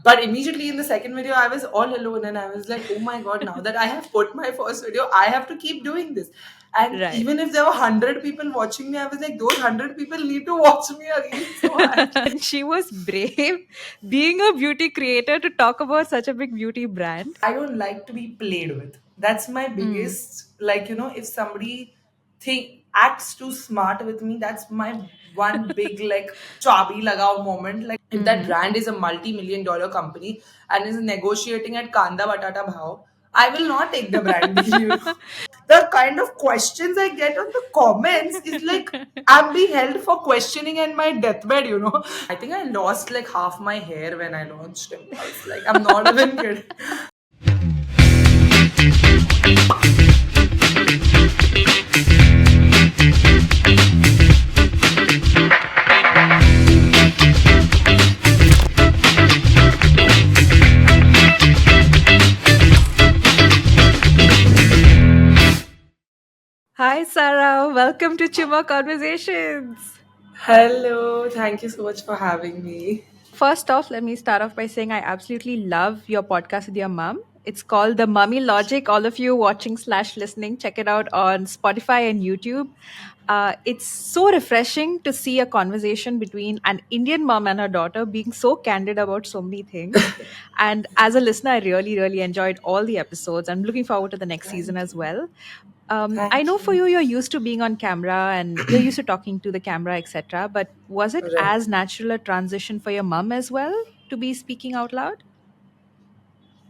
But immediately in the second video, I was all alone and I was like, oh my God, now that I have put my first video, I have to keep doing this. And Right. even if there were 100 people watching me, I was like, those 100 people need to watch me again. So And she was brave being a beauty creator to talk about such a big beauty brand. I don't like to be played with. That's my Mm. biggest, like, if somebody acts too smart with me, that's my one big like chabi lagao moment. Like if that Mm-hmm. brand is a multi-million dollar company and is negotiating at Kanda Batata Bhav, I will not take the brand deal. The kind of questions I get on the comments is like I'm being held for questioning in my deathbed. I think I lost like half my hair when I launched Impulse. Like I'm not even kidding. Hi, Sarah. Welcome to Chumma Conversations. Hello, thank you so much for having me. First off, let me start off by saying I absolutely love your podcast with your mom. It's called The Mummy Logic. All of you watching slash listening, check it out on Spotify and YouTube. It's so refreshing to see a conversation between an Indian mom and her daughter being so candid about so many things. And as a listener, I really, really enjoyed all the episodes. I'm looking forward to the next season Thank as you. well. I Thank know for you. you, you're used to being on camera and you're used to talking to the camera, etc. But was it Right. as natural a transition for your mom as well to be speaking out loud?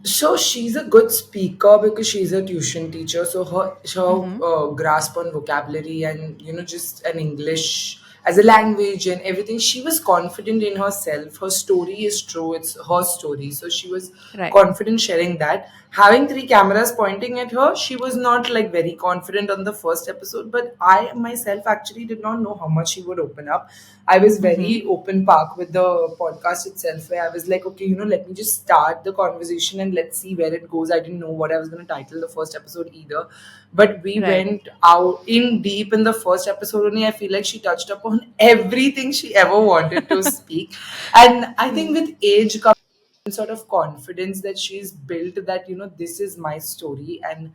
So she's a good speaker because she's a tuition teacher. So her Mm-hmm. grasp on vocabulary and just an English as a language and everything. She was confident in herself. Her story is true. It's her story. So she was Right. confident sharing that. Having three cameras pointing at her, she was not like very confident on the first episode. But I myself actually did not know how much she would open up. I was Mm-hmm. very open park with the podcast itself, where I was like, okay, let me just start the conversation and let's see where it goes. I didn't know what I was going to title the first episode either. But we Right. went out in deep in the first episode only. I feel like she touched upon everything she ever wanted to speak. And I think Mm. with age comes sort of confidence that she's built that this is my story, and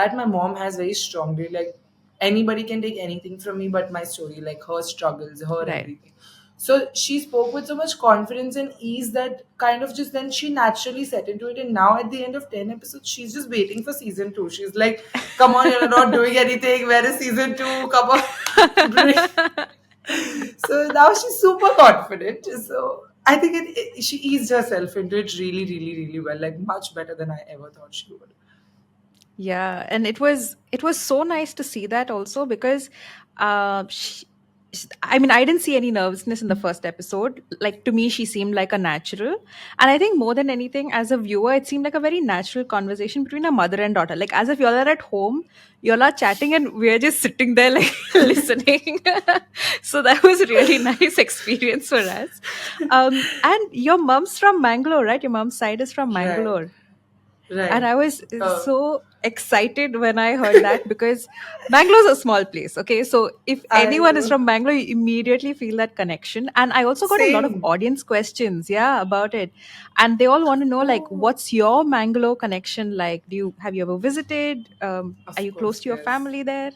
that my mom has very strongly, like anybody can take anything from me but my story, like her struggles, her Right. everything. So she spoke with so much confidence and ease that kind of just then she naturally set into it. And now at the end of 10 episodes, she's just waiting for season 2. She's like, come on, you're not doing anything. Where is season 2? Come on. So now she's super confident. So I think she eased herself into it really, really, really well. Like much better than I ever thought she would. Yeah, and it was so nice to see that also because I mean, I didn't see any nervousness in the first episode. Like to me, she seemed like a natural, and I think more than anything, as a viewer, it seemed like a very natural conversation between a mother and daughter. Like as if y'all are at home, y'all are chatting, and we're just sitting there like listening. So that was a really nice experience for us. And your mom's from Mangalore, right? Your mom's side is from Right, Mangalore. And right. I was Uh, so excited when I heard that because Bangalore's a small place. Okay. So if I anyone is know. from Bangalore, you immediately feel that connection. And I also got a lot of Same. audience questions, yeah, about it. And they all want to know, like, Oh, what's your Mangalore connection like? Have you ever visited? Are of you close course, to your yes. family there?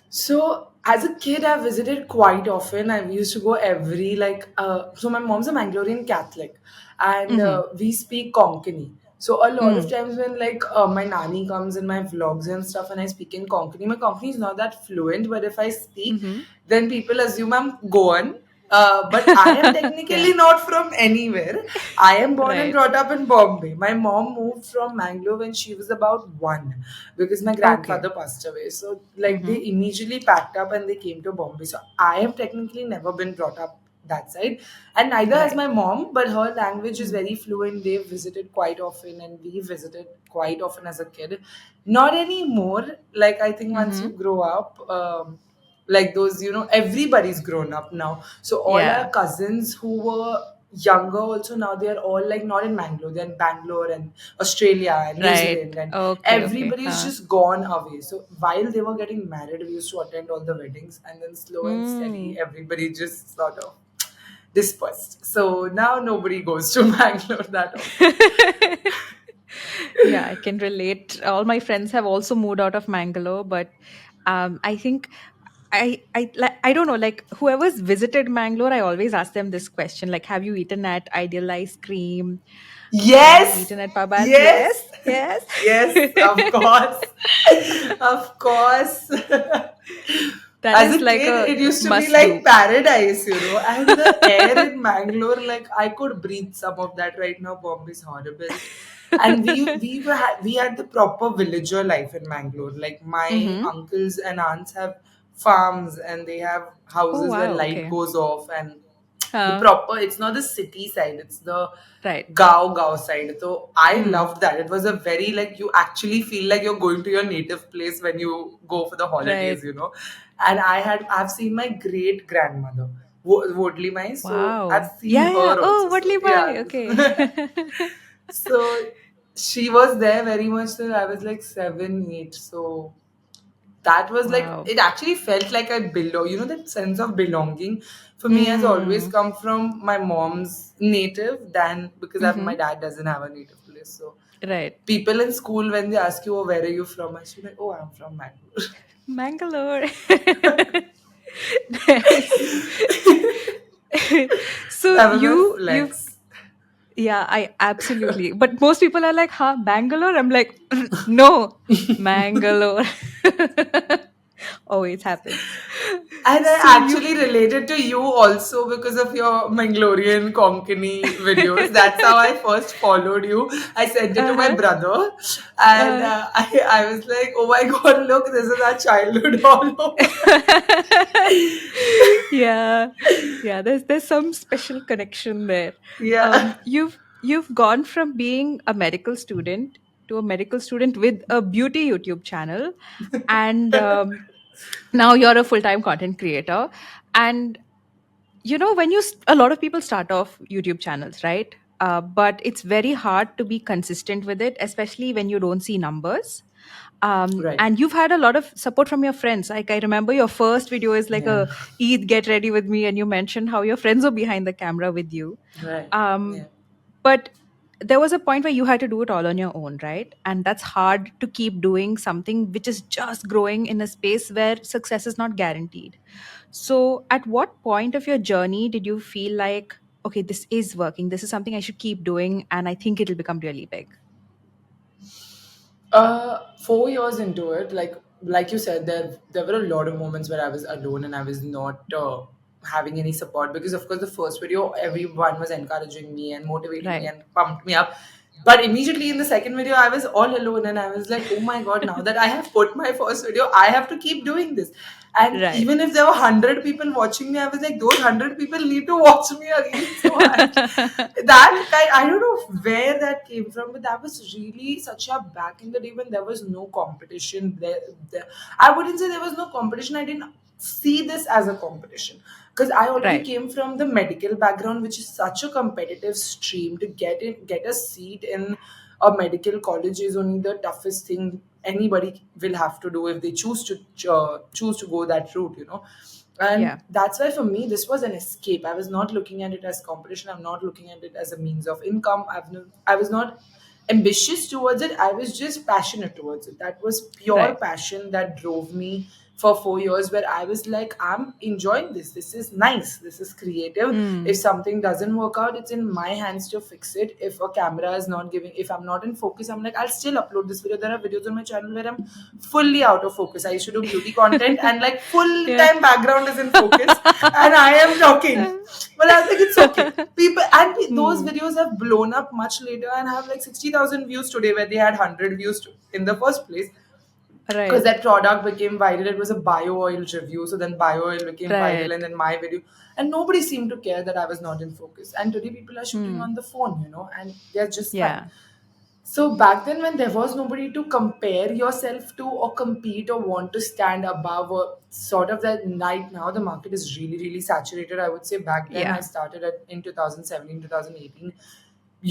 So as a kid, I visited quite often. I used to go every like. So my mom's a Mangalorean Catholic, and Mm-hmm. we speak Konkani. So a lot of Mm. times when like my nanny comes in my vlogs and stuff, and I speak in Konkani, my Konkani is not that fluent. But if I speak, Mm-hmm. then people assume I'm Goan. But I am Yeah. technically not from anywhere. I am born and Right. brought up in Bombay. My mom moved from Mangalore when she was about 1 because my Okay. grandfather passed away. So, like, Mm-hmm. they immediately packed up and they came to Bombay. So, I have technically never been brought up that side, and neither has Right. my mom, but her language is Mm. very fluent. They visited quite often, and we visited quite often as a kid. Not anymore. Like, I think once you Mm-hmm. grow up, like those, everybody's grown up now. So all our Yeah. cousins who were younger also, now they're all like not in Mangalore, they're in Bangalore and Australia and New Right. Zealand, and Okay. Okay. everybody's Huh. just gone away. So while they were getting married, we used to attend all the weddings, and then slow and steady, Mm. everybody just sort of dispersed. So now nobody goes to Mangalore that often. Yeah, I can relate. All my friends have also moved out of Mangalore, but I think I don't know. Like whoever's visited Mangalore, I always ask them this question: like, have you eaten at Ideal Ice Cream? Have you Yes, eaten at Papa's? Yes, yes, yes. yes, of course, of course. That As is a like kid, a it used to be must like do. paradise, and the air in Mangalore, like I could breathe some of that right now. Bombay is horrible, and we had the proper villager life in Mangalore. Like my Mm-hmm. uncles and aunts have farms, and they have Oh houses where wow. light Okay. goes off, and the Uh, proper, it's not the city side, it's the right. Gao side. So I Mm, loved that. It was a very, like, you actually feel like you're going to your native place when you go for the right. holidays. And I've seen my great grandmother, Wodli Mai. So I've Wow. seen Yeah. Yeah. her Oh, also. what So Levi? yeah. Okay. So she was there very much till I was like 7, 8. So that was like, Wow. it actually felt like I belong. That sense of belonging for me has always Mm. come from my mom's native than because Mm-hmm. my dad doesn't have a native place. So Right. people in school, when they ask you, oh, where are you from, I should be like, oh, I'm from Mangalore. Mangalore. Nice. So That was my you've flex. yeah, I absolutely. But most people are like, huh, Bangalore? I'm like, no, Mangalore. Always happens. And I So you've actually related to you also because of your Mangalorean Konkani videos. That's how I first followed you. I sent it to my uh-huh. brother, and Uh, I was like, oh my god, look, this is our childhood all over. yeah, yeah. There's some special connection there. Yeah. You've gone from being a medical student to a medical student with a beauty YouTube channel, and now you're a full time content creator. And when a lot of people start off YouTube channels, right? But it's very hard to be consistent with it, especially when you don't see numbers. Right. And you've had a lot of support from your friends. Like I remember your first video is like Yeah. a Eid get ready with me, and you mentioned how your friends were behind the camera with you. Right. Um, Yeah. but there was a point where you had to do it all on your own, right? And that's hard to keep doing something which is just growing in a space where success is not guaranteed. So, at what point of your journey did you feel like, okay, this is working, this is something I should keep doing, and I think it'll become really big? 4 years into it, like you said, there were a lot of moments where I was alone and I was not having any support, because of course the first video everyone was encouraging me and motivating me Right, and pumped me up. But immediately in the second video, I was all alone and I was like, oh my god, now that I have put my first video, I have to keep doing this. And right. even if there were 100 people watching me, I was like, those 100 people need to watch me again. So that kind, I don't know where that came from, but that was really such a back in the day when there was no competition. There, I wouldn't say there was no competition. I didn't see this as a competition because I already Right. came from the medical background, which is such a competitive stream. To get a seat in a medical college is only the toughest thing anybody will have to do if they choose to go that route. And Yeah. that's why for me this was an escape. I was not looking at it as competition. I'm not looking at it as a means of income. I was not ambitious towards it. I was just passionate towards it. That was pure Right. passion that drove me for 4 years, where I was like, I'm enjoying this. This is nice. This is creative. If Mm. something doesn't work out, it's in my hands to fix it. If a camera is not giving, if I'm not in focus, I'm like, I'll still upload this video. There are videos on my channel where I'm fully out of focus. I used to do beauty content and like full Yeah. time background is in focus and I am talking. But I was like, it's okay. People and those Hmm. videos have blown up much later and have like 60,000 views today, where they had 100 views in the first place, because Right. that product became viral. It was a bio oil review, so then bio oil became viral, Right. and then my video, and nobody seemed to care that I was not in focus. And today people are shooting Hmm. on the phone, and they're just fine. Yeah. So back then, when there was nobody to compare yourself to or compete or want to stand above, or sort of that night, now the market is really, really saturated. I would say back then I Yeah. started in 2017, 2018.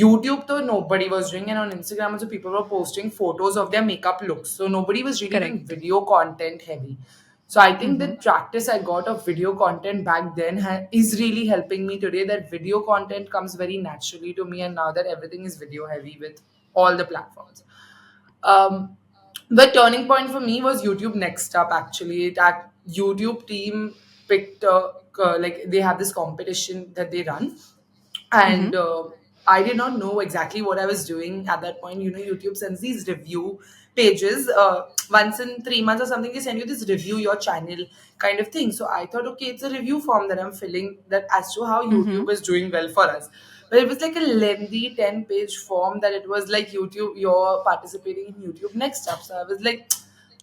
YouTube though nobody was doing, and on Instagram also people were posting photos of their makeup looks. So nobody was really doing Correct. video content heavy. So I think the Mm-hmm. practice I got of video content back then is really helping me today. That video content comes very naturally to me, and now that everything is video heavy with all the platforms. Um, the turning point for me was YouTube Next Up. Actually, that YouTube team picked like they have this competition that they run, Mm-hmm. and I did not know exactly what I was doing at that point. You know, YouTube sends these review pages once in 3 months or something. They send you this review your channel kind of thing. So I thought, okay, it's a review form that I'm filling that as to how Mm-hmm. YouTube is doing well for us. But it was like a lengthy 10-page form that it was like YouTube, you're participating in YouTube Next Up. So I was like,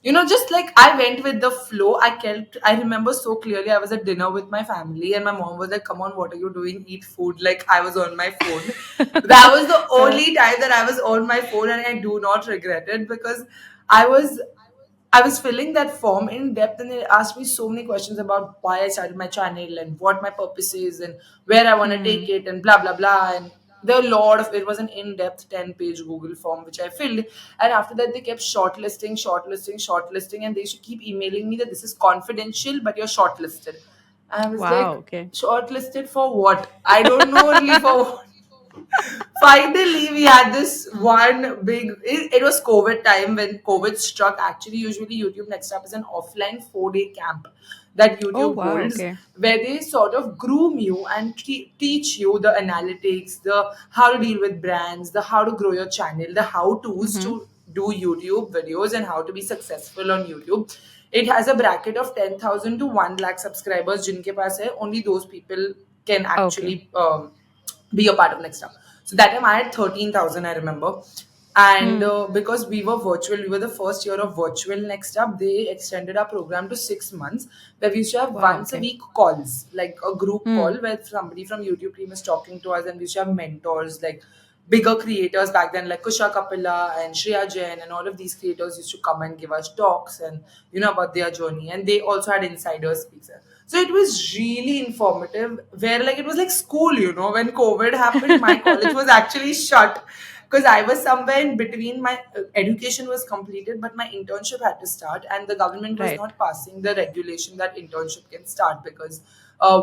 just like I went with the flow. I remember so clearly. I was at dinner with my family, and my mom was like, "Come on, what are you doing? Eat food." Like I was on my phone. That was the uh, only time that I was on my phone, and I do not regret it because I was I was filling that form in depth, and they asked me so many questions about why I started my channel and what my purpose is and where I want to take hmm. it and blah blah blah. And there were a lot of it was an in-depth 10-page Google form which I filled. And after that, they kept shortlisting, and they should keep emailing me that this is confidential, but you're shortlisted. And I was Wow. like, Okay. shortlisted for what? I don't know really for what. Finally, we had this one it was COVID time when COVID struck. Actually, usually YouTube Next Up is an offline 4-day camp that Oh YouTube wow. holds Okay. where they sort of groom you and teach you the analytics, the how to deal with brands, the how to grow your channel, the how to's Mm-hmm. to do YouTube videos and how to be successful on YouTube. It has a bracket of 10,000 to 1 lakh subscribers. Jinke paas hai, only those people can Okay. actually be a part of Next Up. So that time I had 13,000, I remember. And Hmm. because we were virtual, we were the first year of virtual Next Up, they extended our program to 6 months where we used to have Wow. once a Okay. week calls, like a group Hmm. call where somebody from YouTube team is talking to us, and we used to have mentors like bigger creators back then, like Kusha Kapila and Shreya Jain, and all of these creators used to come and give us talks and about their journey. And they also had insiders speaks. So it was really informative, where like it was like school, when COVID happened, my college was actually shut because I was somewhere in between. My education was completed, but my internship had to start, and the government was Right. not passing the regulation that internship can start because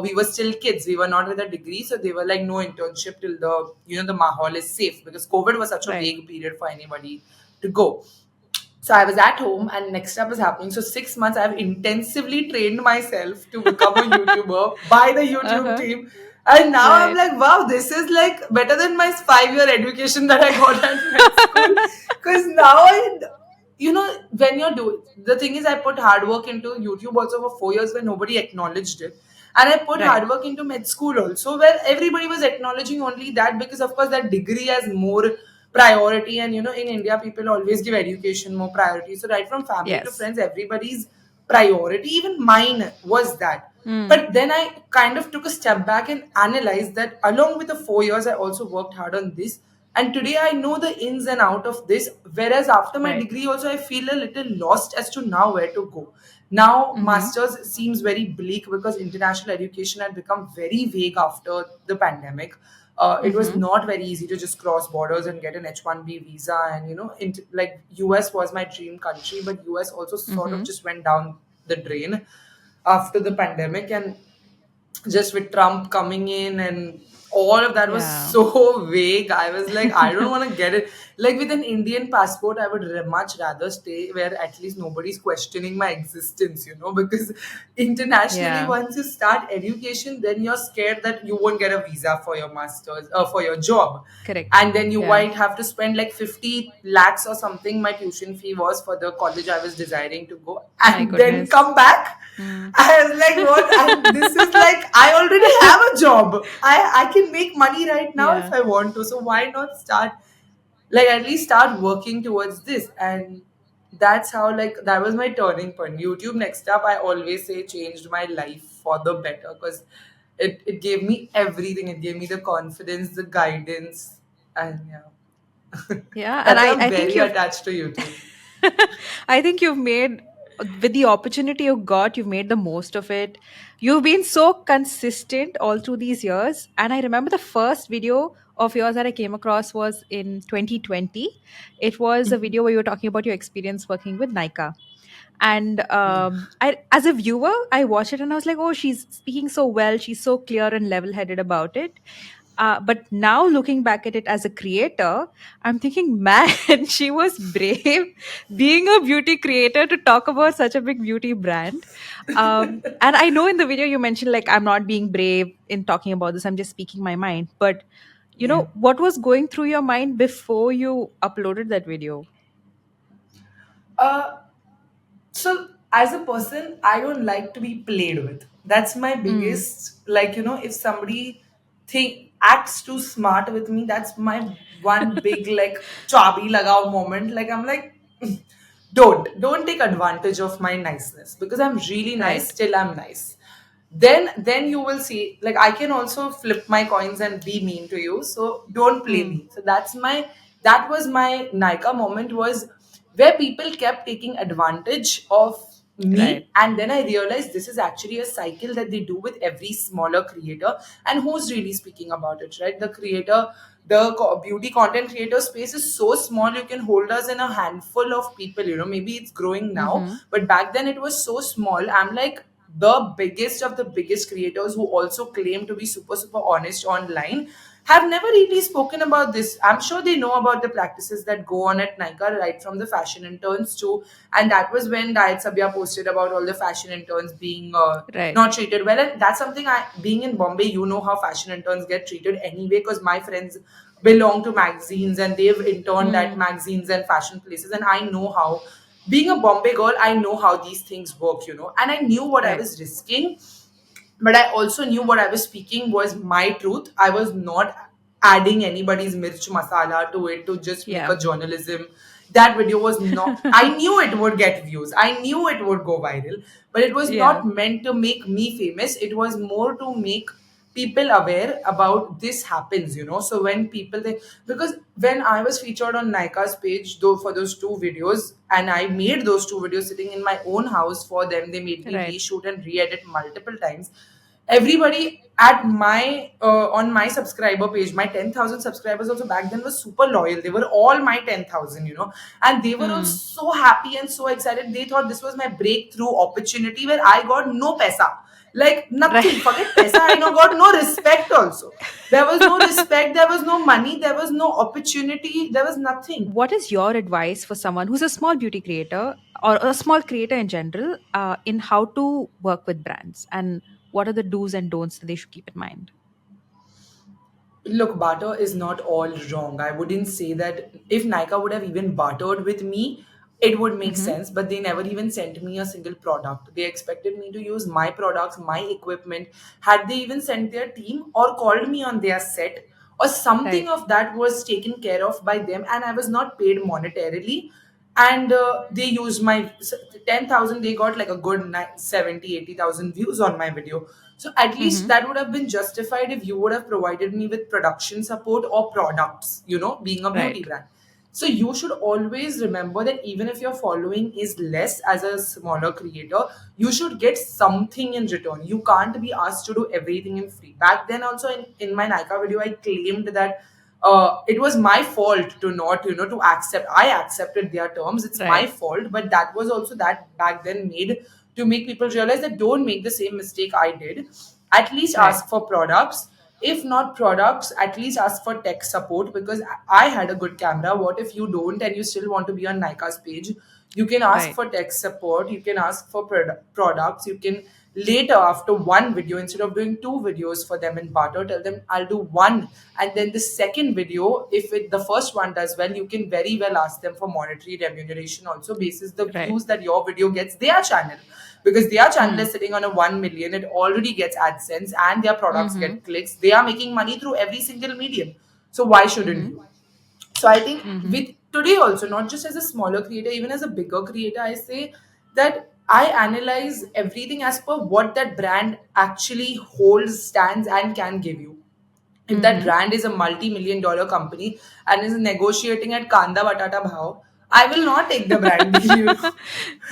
we were still kids. We were not with a degree, so they were like, no internship till the mahal is safe, because COVID was such a Right. vague period for anybody to go. So I was at home, and Next Up is happening. So 6 months I've intensively trained myself to become a YouTuber by the YouTube Uh-huh. team. And now I'm Right. like, wow, this is like better than my 5-year education that I got at med school. Because now when you're doing the thing is, I put hard work into YouTube also for 4 years where nobody acknowledged it. And I put Right. hard work into med school also, where everybody was acknowledging only that, because of course that degree has more priority. And in India, people always give education more priority. So right from family to Yes. friends, everybody's priority, even mine, was that. Hmm. But then I kind of took a step back and analyzed that along with the 4 years, I also worked hard on this. And today I know the ins and out of this. Whereas after my Right. degree, also I feel a little lost as to now where to go. Now, Mm-hmm. masters seems very bleak because international education had become very vague after the pandemic. It was Mm-hmm. not very easy to just cross borders and get an H-1B visa. And like US was my dream country, but US also sort of Mm-hmm. just went down the drain after the pandemic. And just with Trump coming in and all of that was Yeah. so vague. I was like, I don't want to get it. Like with an Indian passport, I would much rather stay where at least nobody's questioning my existence, because internationally, Yeah. once you start education, then you're scared that you won't get a visa for your master's for your job. Correct. And then you Yeah. might have to spend like 50 lakhs or something. My tuition fee was for the college I was desiring to go, My and then goodness. come back. Hmm. I was like, what? And this is like, I already have a job. I can make money right now if Yeah. I want to. So why not start, like, at least start working towards this? And that's how, like, that was my turning point. YouTube Next Up, I always say, changed my life for the better because it gave me everything. It gave me the confidence, the guidance, and yeah. Yeah. And That's why I, I'm I think very you've attached to YouTube. I think you've made, with the opportunity you got, you've made the most of it. You've been so consistent all through these years. And I remember the first video of yours that I came across was in 2020. It was a video where you were talking about your experience working with Nika. And as a viewer, I watched it and I was like, oh, she's speaking so well. She's so clear and level headed about it. But now looking back at it as a creator, I'm thinking, man, she was brave being a beauty creator to talk about such a big beauty brand. And I know in the video you mentioned, like, I'm not being brave in talking about this, I'm just speaking my mind. But, Yeah. what was going through your mind before you uploaded that video? Uh, so as a person, I don't like to be played with. That's my Mm, biggest, like, if somebody think acts too smart with me, that's my one big like chabi lagao moment. Like I'm like, don't take advantage of my niceness because I'm really nice, right. still I'm nice. Then you will see, like I can also flip my coins and be mean to you, so don't play Mm, me. So that was my Nika moment, was where people kept taking advantage of right. me, and then I realized this is actually a cycle that they do with every smaller creator. And who's really speaking about it, right? The creator, beauty content creator space is so small, you can hold us in a handful of people. Maybe it's growing now, Mm-hmm. but back then it was so small. I'm like the biggest of the biggest creators who also claim to be super super honest online have never really spoken about this. I'm sure they know about the practices that go on at Nika, right from the fashion interns too. And that was when Diet Sabya posted about all the fashion interns being Right. not treated well. And that's something being in Bombay, you know how fashion interns get treated anyway, because my friends belong to magazines and they've interned at Mm, magazines and fashion places. And I know how, being a Bombay girl, I know how these things work. And I knew what I right. was risking, but I also knew what I was speaking was my truth. I was not adding anybody's mirch masala to it to just make Yeah. a journalism. That video was not, I knew it would get views, I knew it would go viral, but it was Yeah. not meant to make me famous. It was more to make people aware about this happens. So when people they, because when I was featured on Nika's page though for those two videos, and I made those two videos sitting in my own house for them, they made me Right. reshoot and re-edit multiple times. Everybody at my on my subscriber page, my 10,000 subscribers also back then was super loyal. They were all my 10,000, and they were all Mm. so happy and so excited. They thought this was my breakthrough opportunity where I got no pesa, like Right. nothing. Forget pesa, I know got no respect also. There was no respect, there was no money, there was no opportunity, there was nothing. What is your advice for someone who's a small beauty creator or a small creator in general, in how to work with brands, and what are the do's and don'ts that they should keep in mind? Look, barter is not all wrong. I wouldn't say that if Nika would have even bartered with me, it would make Mm-hmm. sense. But they never even sent me a single product. They expected me to use my products, my equipment. Had they even sent their team or called me on their set, or something Right. of that was taken care of by them, and I was not paid monetarily, and they used my 10,000, they got like a good 70, 80,000 views on my video. So at least Mm-hmm. that would have been justified if you would have provided me with production support or products, being a beauty Right. brand. So you should always remember that even if your following is less as a smaller creator, you should get something in return. You can't be asked to do everything in free. Back then also in my Nika video, I claimed that it was my fault to not, to accept. I accepted their terms. It's my Right. fault, but that was also that back then made to make people realize that don't make the same mistake I did. At least Right. ask for products. If not products, at least ask for tech support, because I had a good camera. What if you don't and you still want to be on Nika's page? You can ask Right. for tech support. You can ask for products. You can later, after one video, instead of doing two videos for them in barter, tell them I'll do one, and then the second video, if the first one does well, you can very well ask them for monetary remuneration also, basis the Right. views that your video gets their channel, because their channel Hmm. is sitting on a 1 million, it already gets AdSense and their products Mm-hmm. get clicks. They are making money through every single medium, so why shouldn't Mm-hmm. you? So I think Mm-hmm. with today also, not just as a smaller creator, even as a bigger creator, I say that I analyze everything as per what that brand actually holds, stands, and can give you. If that Mm-hmm. brand is a multi-million-dollar company and is negotiating at Kanda Batata Bhav, I will not take the brand deal.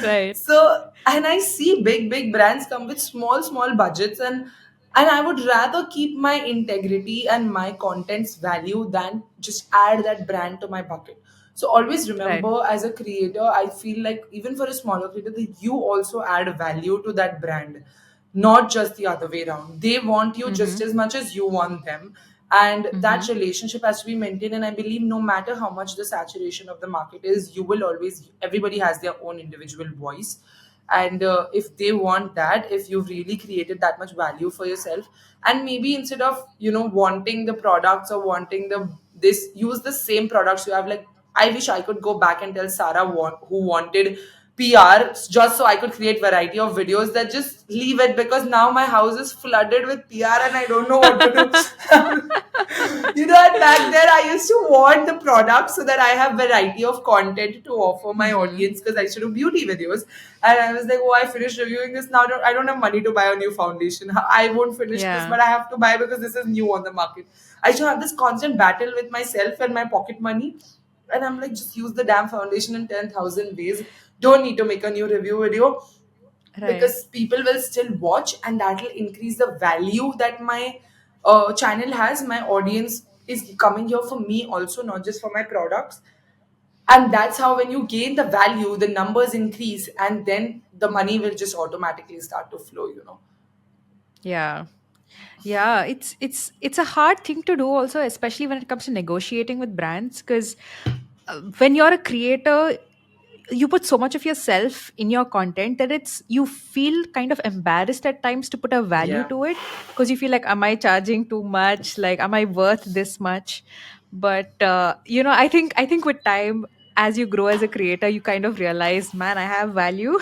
Right. So, and I see big brands come with small budgets, and And I would rather keep my integrity and my content's value than just add that brand to my bucket. So always Right. remember, as a creator, I feel like even for a smaller creator, that you also add value to that brand, not just the other way around. They want you just Mm-hmm. as much as you want them, and Mm-hmm. that relationship has to be maintained. And I believe no matter how much the saturation of the market is, you will always, everybody has their own individual voice. And if they want that, if you've really created that much value for yourself, and maybe instead of wanting the products or wanting the this, use the same products you have. Like, I wish I could go back and tell Sarah who wanted PR, just so I could create variety of videos, that just leave it, because now my house is flooded with PR and I don't know what to do. And back then I used to want the product so that I have variety of content to offer my Mm-hmm. audience, because I used to do beauty videos. And I was like, oh, I finished reviewing this now. I don't have money to buy a new foundation. I won't finish this, Yeah. but I have to buy because this is new on the market. I used to have this constant battle with myself and my pocket money. And I'm like, just use the damn foundation in 10,000 ways. Don't need to make a new review video, Right. because people will still watch, and that will increase the value that my channel has. My audience is coming here for me also, not just for my products. And that's how, when you gain the value, the numbers increase, and then the money will just automatically start to flow. Yeah. Yeah, it's a hard thing to do also, especially when it comes to negotiating with brands, because when you're a creator, you put so much of yourself in your content that it's you feel kind of embarrassed at times to put a value Yeah, to it, because you feel like, am I charging too much, like am I worth this much? But I think with time, as you grow as a creator, you kind of realize, man, I have value,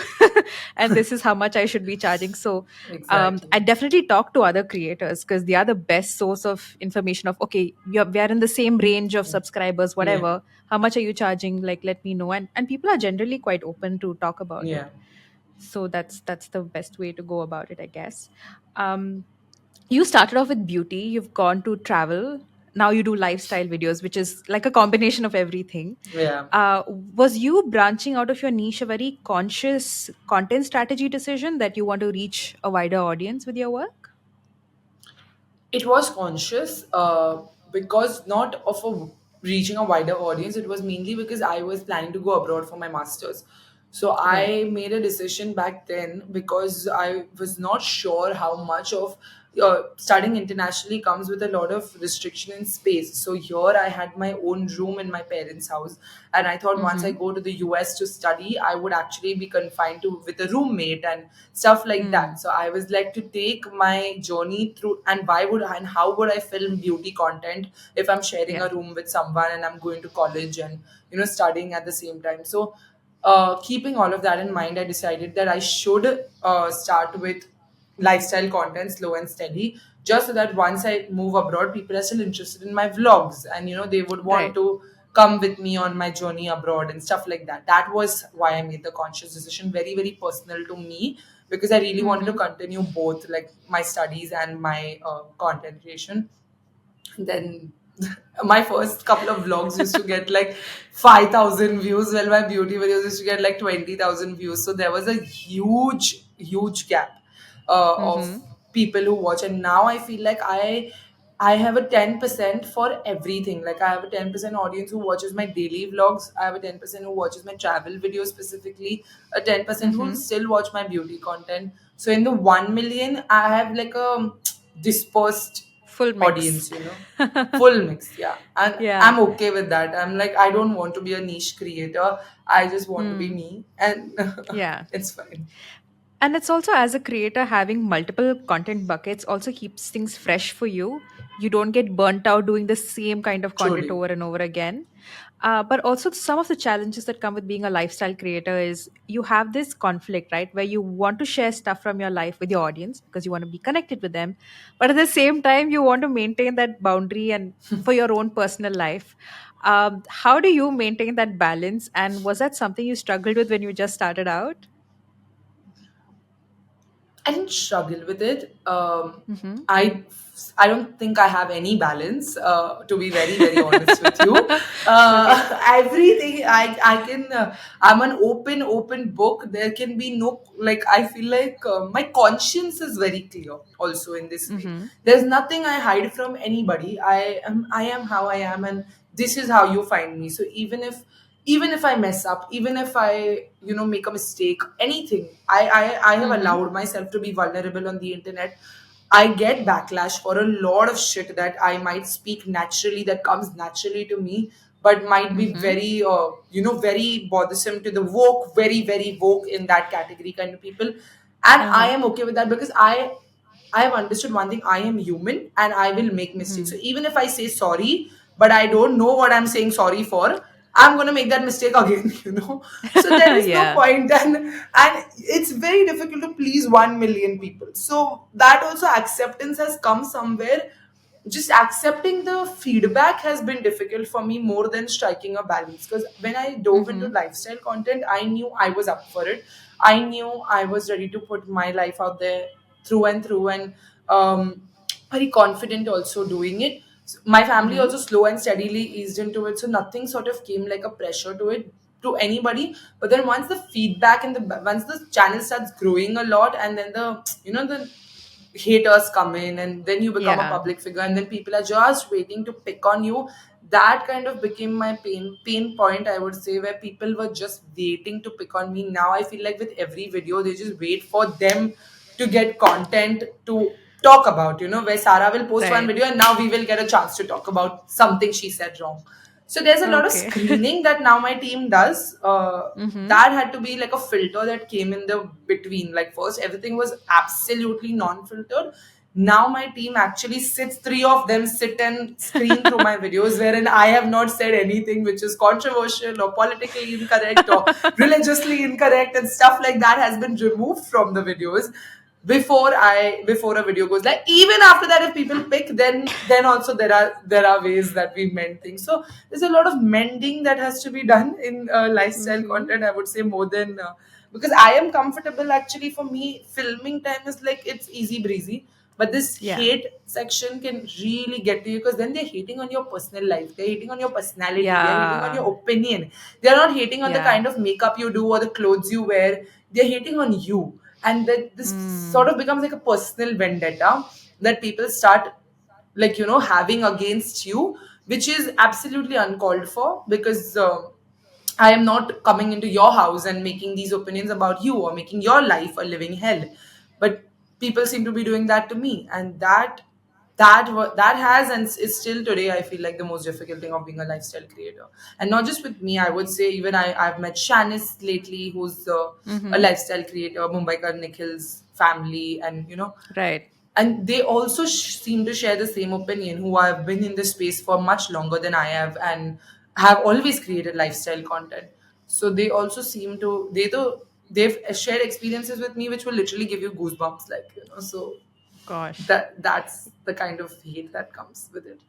and this is how much I should be charging. So exactly. I definitely talk to other creators, because they are the best source of information of, okay, we are in the same range of subscribers, Yeah, whatever, how much are you charging, like let me know. And people are generally quite open to talk about yeah, it. So that's the best way to go about it, I guess. um you started off with beauty, you've gone to travel, now you do lifestyle videos, which is like a combination of everything. yeah. Was you branching out of your niche a very conscious content strategy decision, that you want to reach a wider audience with your work? It was conscious, because not of reaching a wider audience. It was mainly because I was planning to go abroad for my masters. So Right. I made a decision back then, because I was not sure how much of studying internationally comes with a lot of restriction in space. So here I had my own room in my parents' house, and I thought once I Mm-hmm. go to the US to study, I would actually be confined to with a roommate and stuff like that. Mm. So I was like, to take my journey through, and how would I film beauty content if I'm sharing Yeah. a room with someone and I'm going to college and studying at the same time. So keeping all of that in mind, I decided that I should start with lifestyle content, slow and steady, just so that once I move abroad, people are still interested in my vlogs, and they would want Right. to come with me on my journey abroad and stuff like that. That was why I made the conscious decision, very very personal to me, because I really wanted to Mm-hmm. continue both, like my studies and my content creation. Then my first couple of vlogs used to get like 5,000 views, while my beauty videos used to get like 20,000 views. So there was a huge, huge gap of Mm-hmm. people who watch. And now I feel like I have a 10% for everything. Like, I have a 10% audience who watches my daily vlogs. I have a 10% who watches my travel videos specifically. A 10% who will Mm-hmm. still watch my beauty content. So in the 1 million, I have like a dispersed Full mix. audience. Full mix, yeah. And Yeah. I'm okay with that. I'm like, I don't want to be a niche creator. I just want to be Mm. me. And Yeah. it's fine. And it's also, as a creator, having multiple content buckets also keeps things fresh for you. You don't get burnt out doing the same kind of content Truly. over and over again. But also, some of the challenges that come with being a lifestyle creator is you have this conflict, right? Where you want to share stuff from your life with your audience because you want to be connected with them. But at the same time, you want to maintain that boundary and for your own personal life. How do you maintain that balance? And was that something you struggled with when you just started out? I didn't struggle with it. Mm-hmm. I I don't think I have any balance. To be very very honest with you, Okay. everything I can. I'm an open book. There can be no, like, I feel like my conscience is very clear. Also in this way, Mm-hmm. there's nothing I hide from anybody. I am how I am, and this is how you find me. So even if I mess up, even if I make a mistake, anything, I have Mm-hmm. allowed myself to be vulnerable on the internet. I get backlash for a lot of shit that I might speak naturally, that comes naturally to me, but might be Mm-hmm. very, very bothersome to the woke, very, very woke in that category kind of people. And I Uh-huh. am okay with that because I have understood one thing: I am human and I will make mistakes. Mm-hmm. So even if I say sorry, but I don't know what I'm saying sorry for, I'm gonna make that mistake again, So there is no Yeah. point, and it's very difficult to please 1 million people. So that also acceptance has come somewhere. Just accepting the feedback has been difficult for me more than striking a balance, because when I dove into Mm-hmm. lifestyle content, I knew I was up for it. I knew I was ready to put my life out there through and through, and very confident also doing it. My family Mm-hmm. also slow and steadily eased into it, so nothing sort of came like a pressure to it, to anybody. But then once the feedback and the once the channel starts growing a lot, and then the haters come in, and then you become a Yeah. public figure, and then people are just waiting to pick on you. That kind of became my pain point, I would say, where people were just waiting to pick on me. Now I feel like with every video they just wait for them to get content to talk about, where Sarah will post one Right. video and now we will get a chance to talk about something she said wrong. So there's a lot of Okay. screening that now my team does. Mm-hmm. That had to be like a filter that came in the between. Like first, everything was absolutely non-filtered. Now my team actually sits, three of them sit and screen through my videos, wherein I have not said anything which is controversial or politically incorrect or religiously incorrect, and stuff like that has been removed from the videos before a video goes, like, even after that, if people pick, then also there are ways that we mend things. So there's a lot of mending that has to be done in lifestyle Mm-hmm. content, I would say, more than because I am comfortable. Actually, for me, filming time is like it's easy breezy, but this Yeah. hate section can really get to you, because then they're hating on your personal life, they're hating on your personality, they're hating on Yeah. your opinion. They're not hating on the Yeah. kind of makeup you do or the clothes you wear. They're hating on you, and that this sort Mm. of becomes like a personal vendetta that people start, like, having against you, which is absolutely uncalled for, because I am not coming into your house and making these opinions about you or making your life a living hell. But people seem to be doing that to me, and that has and is still today, I feel like, the most difficult thing of being a lifestyle creator. And not just with me, I would say, even I've met Shanice lately, who's a Mm-hmm. lifestyle creator, Mumbaikar Nikhil's family, and Right. they also seem to share the same opinion, who have been in this space for much longer than I have, and have always created lifestyle content. So they also seem to they've shared experiences with me which will literally give you goosebumps, like, so Gosh. that's the kind of hate that comes with it.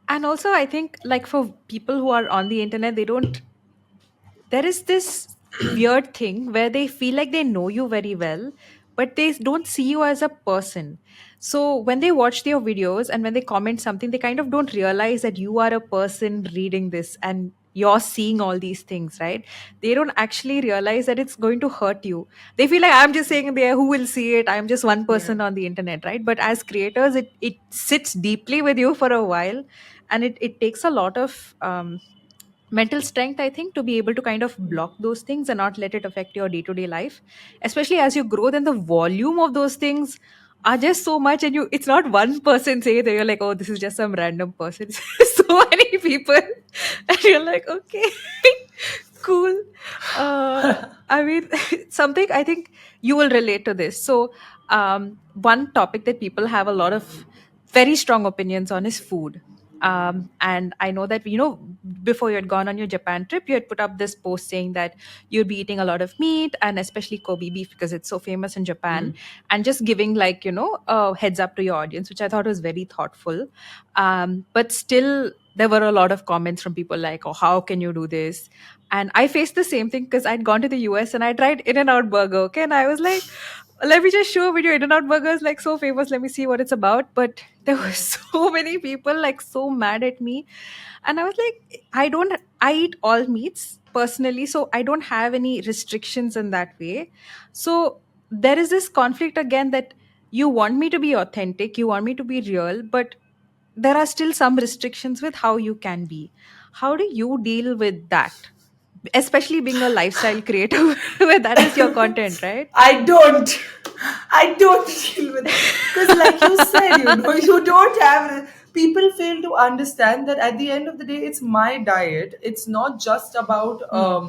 And also, I think, like, for people who are on the internet, they don't, there is this weird thing where they feel like they know you very well, but they don't see you as a person. So when they watch your videos and when they comment something, they kind of don't realize that you are a person reading this and you're seeing all these things, right? They don't actually realize that it's going to hurt you. They feel like, I'm just saying there, who will see it? I'm just one Yeah. person on the internet, right? But as creators, it sits deeply with you for a while, and it takes a lot of mental strength, I think, to be able to kind of block those things and not let it affect your day-to-day life, especially as you grow. Then the volume of those things are just so much, and you, it's not one person say that, you're like, oh, this is just some random person. It's so many people, and you're like, okay. Cool. I mean, something I think you will relate to this. So one topic that people have a lot of very strong opinions on is food. And I know that, before you had gone on your Japan trip, you had put up this post saying that you'd be eating a lot of meat, and especially Kobe beef because it's so famous in Japan, Mm. and just giving, like, a heads up to your audience, which I thought was very thoughtful. But still, there were a lot of comments from people like, oh, how can you do this? And I faced the same thing because I'd gone to the US and I tried In and Out Burger. Okay. And I was like, let me just show a video. In-N-Out Burger is like so famous. Let me see what it's about. But there were so many people like so mad at me, and I was like, I eat all meats personally, so I don't have any restrictions in that way. So there is this conflict again that you want me to be authentic, you want me to be real, but there are still some restrictions with how you can be. How do you deal with that? Especially being a lifestyle creator where that is your content, right? I don't. I don't deal with, because, like you said, you don't have. People fail to understand that at the end of the day, it's my diet. It's not just about. Hmm.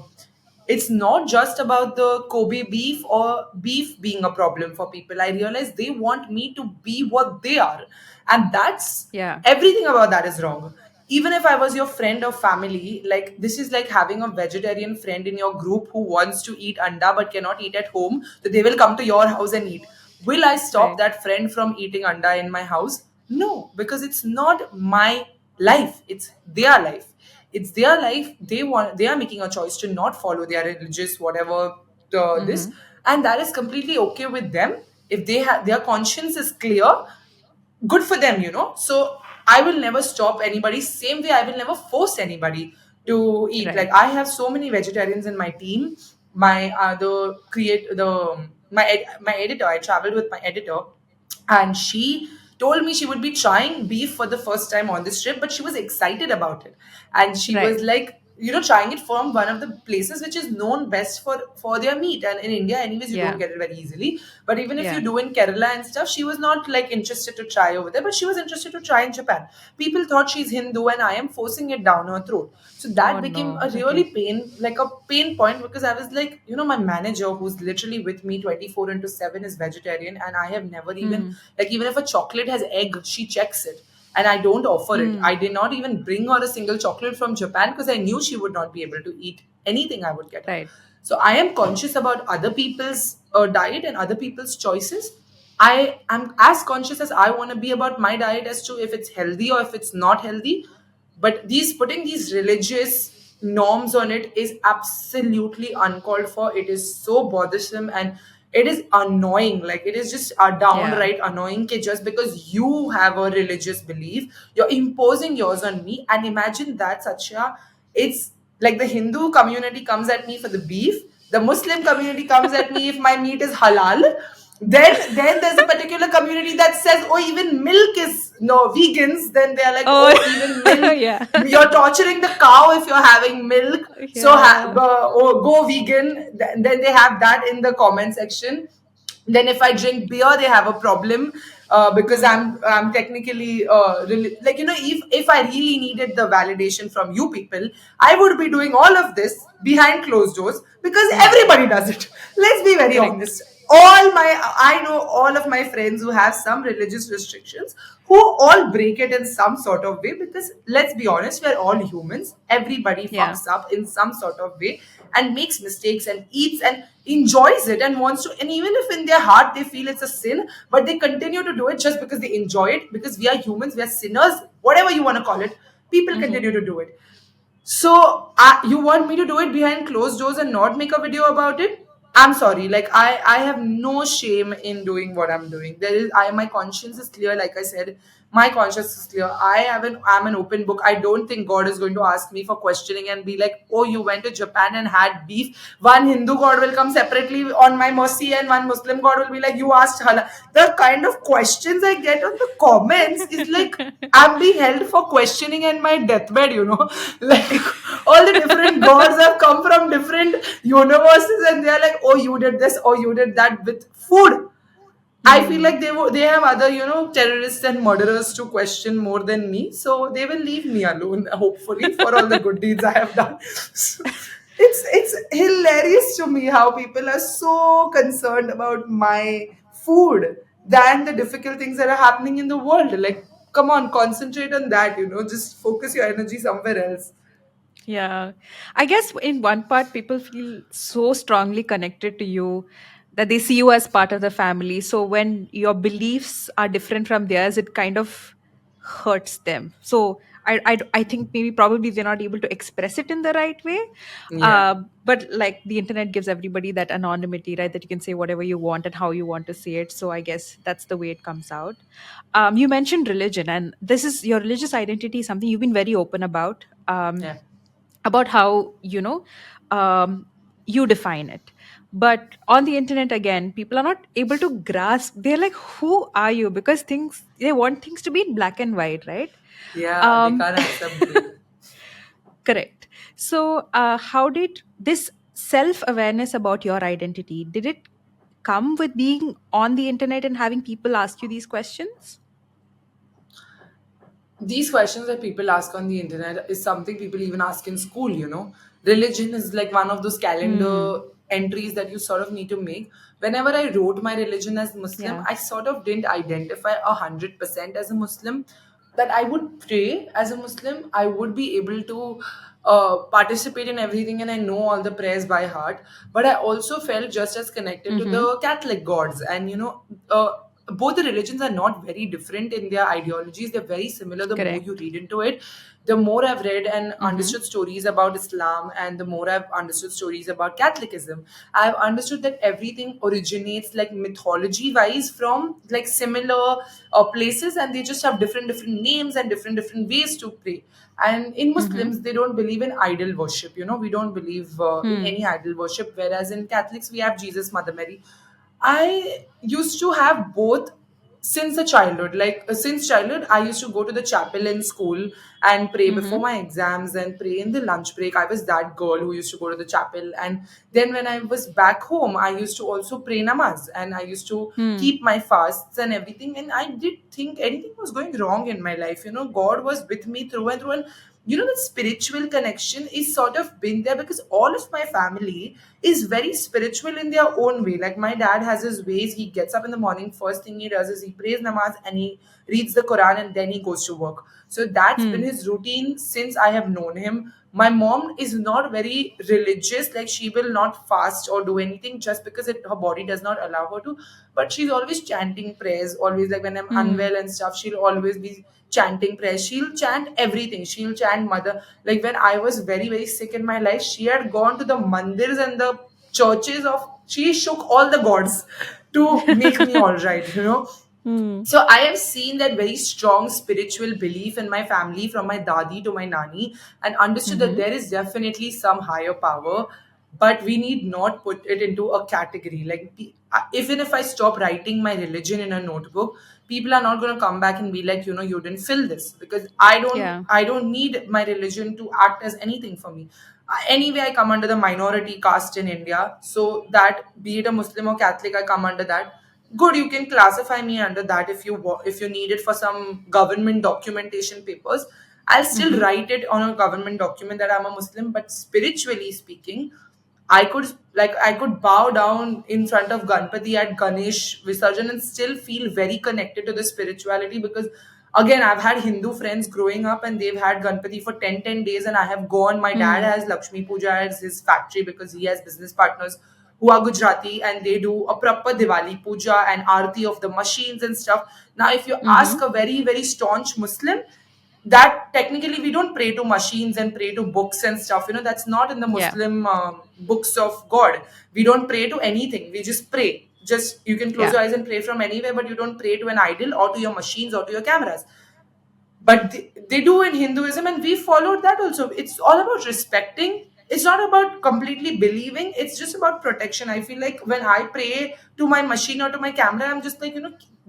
It's not just about the Kobe beef or beef being a problem for people. I realize they want me to be what they are, and that's Yeah. everything about that is wrong. Even if I was your friend or family, like, this is like having a vegetarian friend in your group who wants to eat anda but cannot eat at home, so they will come to your house and eat. Will I stop Right. that friend from eating anda in my house? No, because it's not my life, it's their life. It's their life. They are making a choice to not follow their religious whatever, this, Mm-hmm. and that is completely okay with them. If they have, their conscience is clear, good for them, so I will never stop anybody. Same way, I will never force anybody to eat. Like, Right. I have so many vegetarians in my team. My the create the my editor, I traveled with my editor, and she told me she would be trying beef for the first time on this trip, but she was excited about it. And she was Right. like, trying it from one of the places which is known best for their meat. And in India, anyways, you don't Yeah. get it very easily. But even if you Yeah. do in Kerala and stuff, she was not like interested to try over there, but she was interested to try in Japan. People thought she's Hindu, and I am forcing it down her throat. So Oh that became no. a really Okay. like a pain point, because I was like, my manager, who's literally with me 24 into 7, is vegetarian, and I have never even, Hmm. like, even if a chocolate has egg, she checks it. And I don't offer it. Hmm. I did not even bring her a single chocolate from Japan, because I knew she would not be able to eat anything I would get her. Right. So I am conscious about other people's diet and other people's choices. I am as conscious as I want to be about my diet, as to if it's healthy or if it's not healthy. But these putting these religious norms on it is absolutely uncalled for. It is so bothersome, and it is annoying. Like, it is just a Yeah. downright annoying. Just because you have a religious belief, you're imposing yours on me. And imagine that, Satya. It's like the Hindu community comes at me for the beef, the Muslim community comes at me if my meat is halal. Then there's a particular community that says, oh, even milk is no vegans. Then they're like, Oh oh, even milk, yeah. you're torturing the cow if you're having milk. So Yeah. oh, go vegan. Then they have that in the comment section. Then if I drink beer, they have a problem, because Hmm. I'm technically, like, if I really needed the validation from you people, I would be doing all of this behind closed doors, because Yeah. everybody does it. Let's be very Correct. honest. I know all of my friends who have some religious restrictions, who all break it in some sort of way, because let's be honest, we're all humans. Everybody Yeah. fucks up in some sort of way, and makes mistakes, and eats and enjoys it, and wants to. And even if in their heart they feel it's a sin, but they continue to do it just because they enjoy it, because we are humans, we are sinners, whatever you want to call it. People Hmm. continue to do it. So, you want me to do it behind closed doors and not make a video about it? I'm sorry. Like, I have no shame in doing what I'm doing. There is, my conscience is clear. Like I said, my conscience is clear. I'm an open book. I don't think God is going to ask me for questioning and be like, oh, you went to Japan and had beef. One Hindu God will come separately on my mercy, and one Muslim God will be like, you asked halal. The kind of questions I get on the comments is like, I'm being held for questioning in my deathbed, Like, all the different gods have come from different universes, and they're like, oh, you did this, oh, you did that with food. I feel Hmm. like they have other, terrorists and murderers to question more than me, so they will leave me alone, hopefully, for all the good deeds I have done. So, it's hilarious to me how people are so concerned about my food than the difficult things that are happening in the world. Like, come on, concentrate on that, just focus your energy somewhere else. Yeah. I guess in one part, people feel so strongly connected to you that they see you as part of the family. So when your beliefs are different from theirs, it kind of hurts them. So I think maybe probably they're not able to express it in the right way. Yeah. But like the internet gives everybody that anonymity, right? That you can say whatever you want and how you want to say it. So I guess that's the way it comes out. You mentioned religion, and this is your religious identity is something you've been very open Yeah. about how you define it. But on the internet, again, people are not able to grasp. They're like, who are you? Because things, they want things to be in black and white, right? Yeah, they um can't accept gray. Correct. So how did this self awareness about your identity, did it come with being on the internet and having people ask you these questions? These questions that people ask on the internet is something people even ask in school. Religion is like one of those calendar Hmm. entries that you sort of need to make. Whenever I wrote my religion as Muslim, Yeah. I sort of didn't identify 100% as a Muslim. That I would pray as a Muslim, I would be able to participate in everything and I know all the prayers by heart. But I also felt just as connected to Mm-hmm. the Catholic gods. And both the religions are not very different in their ideologies. They're very similar the more you Correct. read into it. The more I've read and Mm-hmm. understood stories about Islam and the more I've understood stories about Catholicism, I've understood that everything originates like mythology wise from like similar places, and they just have different names and different ways to pray. And in Mm-hmm. Muslims, they don't believe in idol worship. We don't believe in Hmm. any idol worship. Whereas in Catholics, we have Jesus, Mother Mary. I used to have both since a childhood. Like since childhood, I used to go to the chapel in school and pray before Mm-hmm. my exams and pray in the lunch break. I was that girl who used to go to the chapel. And then when I was back home, I used to also pray namaz and I used to Hmm. keep my fasts and everything. And I did think anything was going wrong in my life. God was with me through and through. And the spiritual connection is sort of been there because all of my family is very spiritual in their own way. Like my dad has his ways. He gets up in the morning, first thing he does is he prays namaz and he reads the Quran and then he goes to work. So that's been Hmm. his routine since I have known him. My mom is not very religious, like she will not fast or do anything just because her body does not allow her to. But she's always chanting prayers, always like when I'm Hmm. unwell and stuff, she'll always be chanting prayers. She'll chant everything. She'll chant mother. Like when I was very, very sick in my life, she had gone to the mandirs and the churches of, she shook all the gods to make me all right. Hmm. So I have seen that very strong spiritual belief in my family from my dadi to my nani, and understood that Mm-hmm. there is definitely some higher power, but we need not put it into a category. Like even if I stop writing my religion in a notebook, people are not going to come back and be like, you didn't fill this, because Yeah. I don't need my religion to act as anything for me. Anyway, I come under the minority caste in India, so that be it a Muslim or Catholic, I come under that. Good, you can classify me under that if you need it for some government documentation papers. I'll still Mm-hmm. write it on a government document that I'm a Muslim, but spiritually speaking, I could bow down in front of Ganpati at Ganesh Visarjan and still feel very connected to the spirituality, because again, I've had Hindu friends growing up and they've had Ganpati for 10 days, and I have gone. My dad Hmm. has Lakshmi Puja as his factory because he has business partners who are Gujarati, and they do a proper Diwali puja and arti of the machines and stuff. Now, if you ask Mm-hmm. a very, very staunch Muslim, that technically we don't pray to machines and pray to books and stuff. That's not in the Yeah. Muslim books of God. We don't pray to anything. We just pray. Just you can close Yeah. your eyes and pray from anywhere, but you don't pray to an idol or to your machines or to your cameras. But they do in Hinduism, and we followed that also. It's all about respecting. It's not about completely believing. It's just about protection. I feel like when I pray to my machine or to my camera, I'm just like,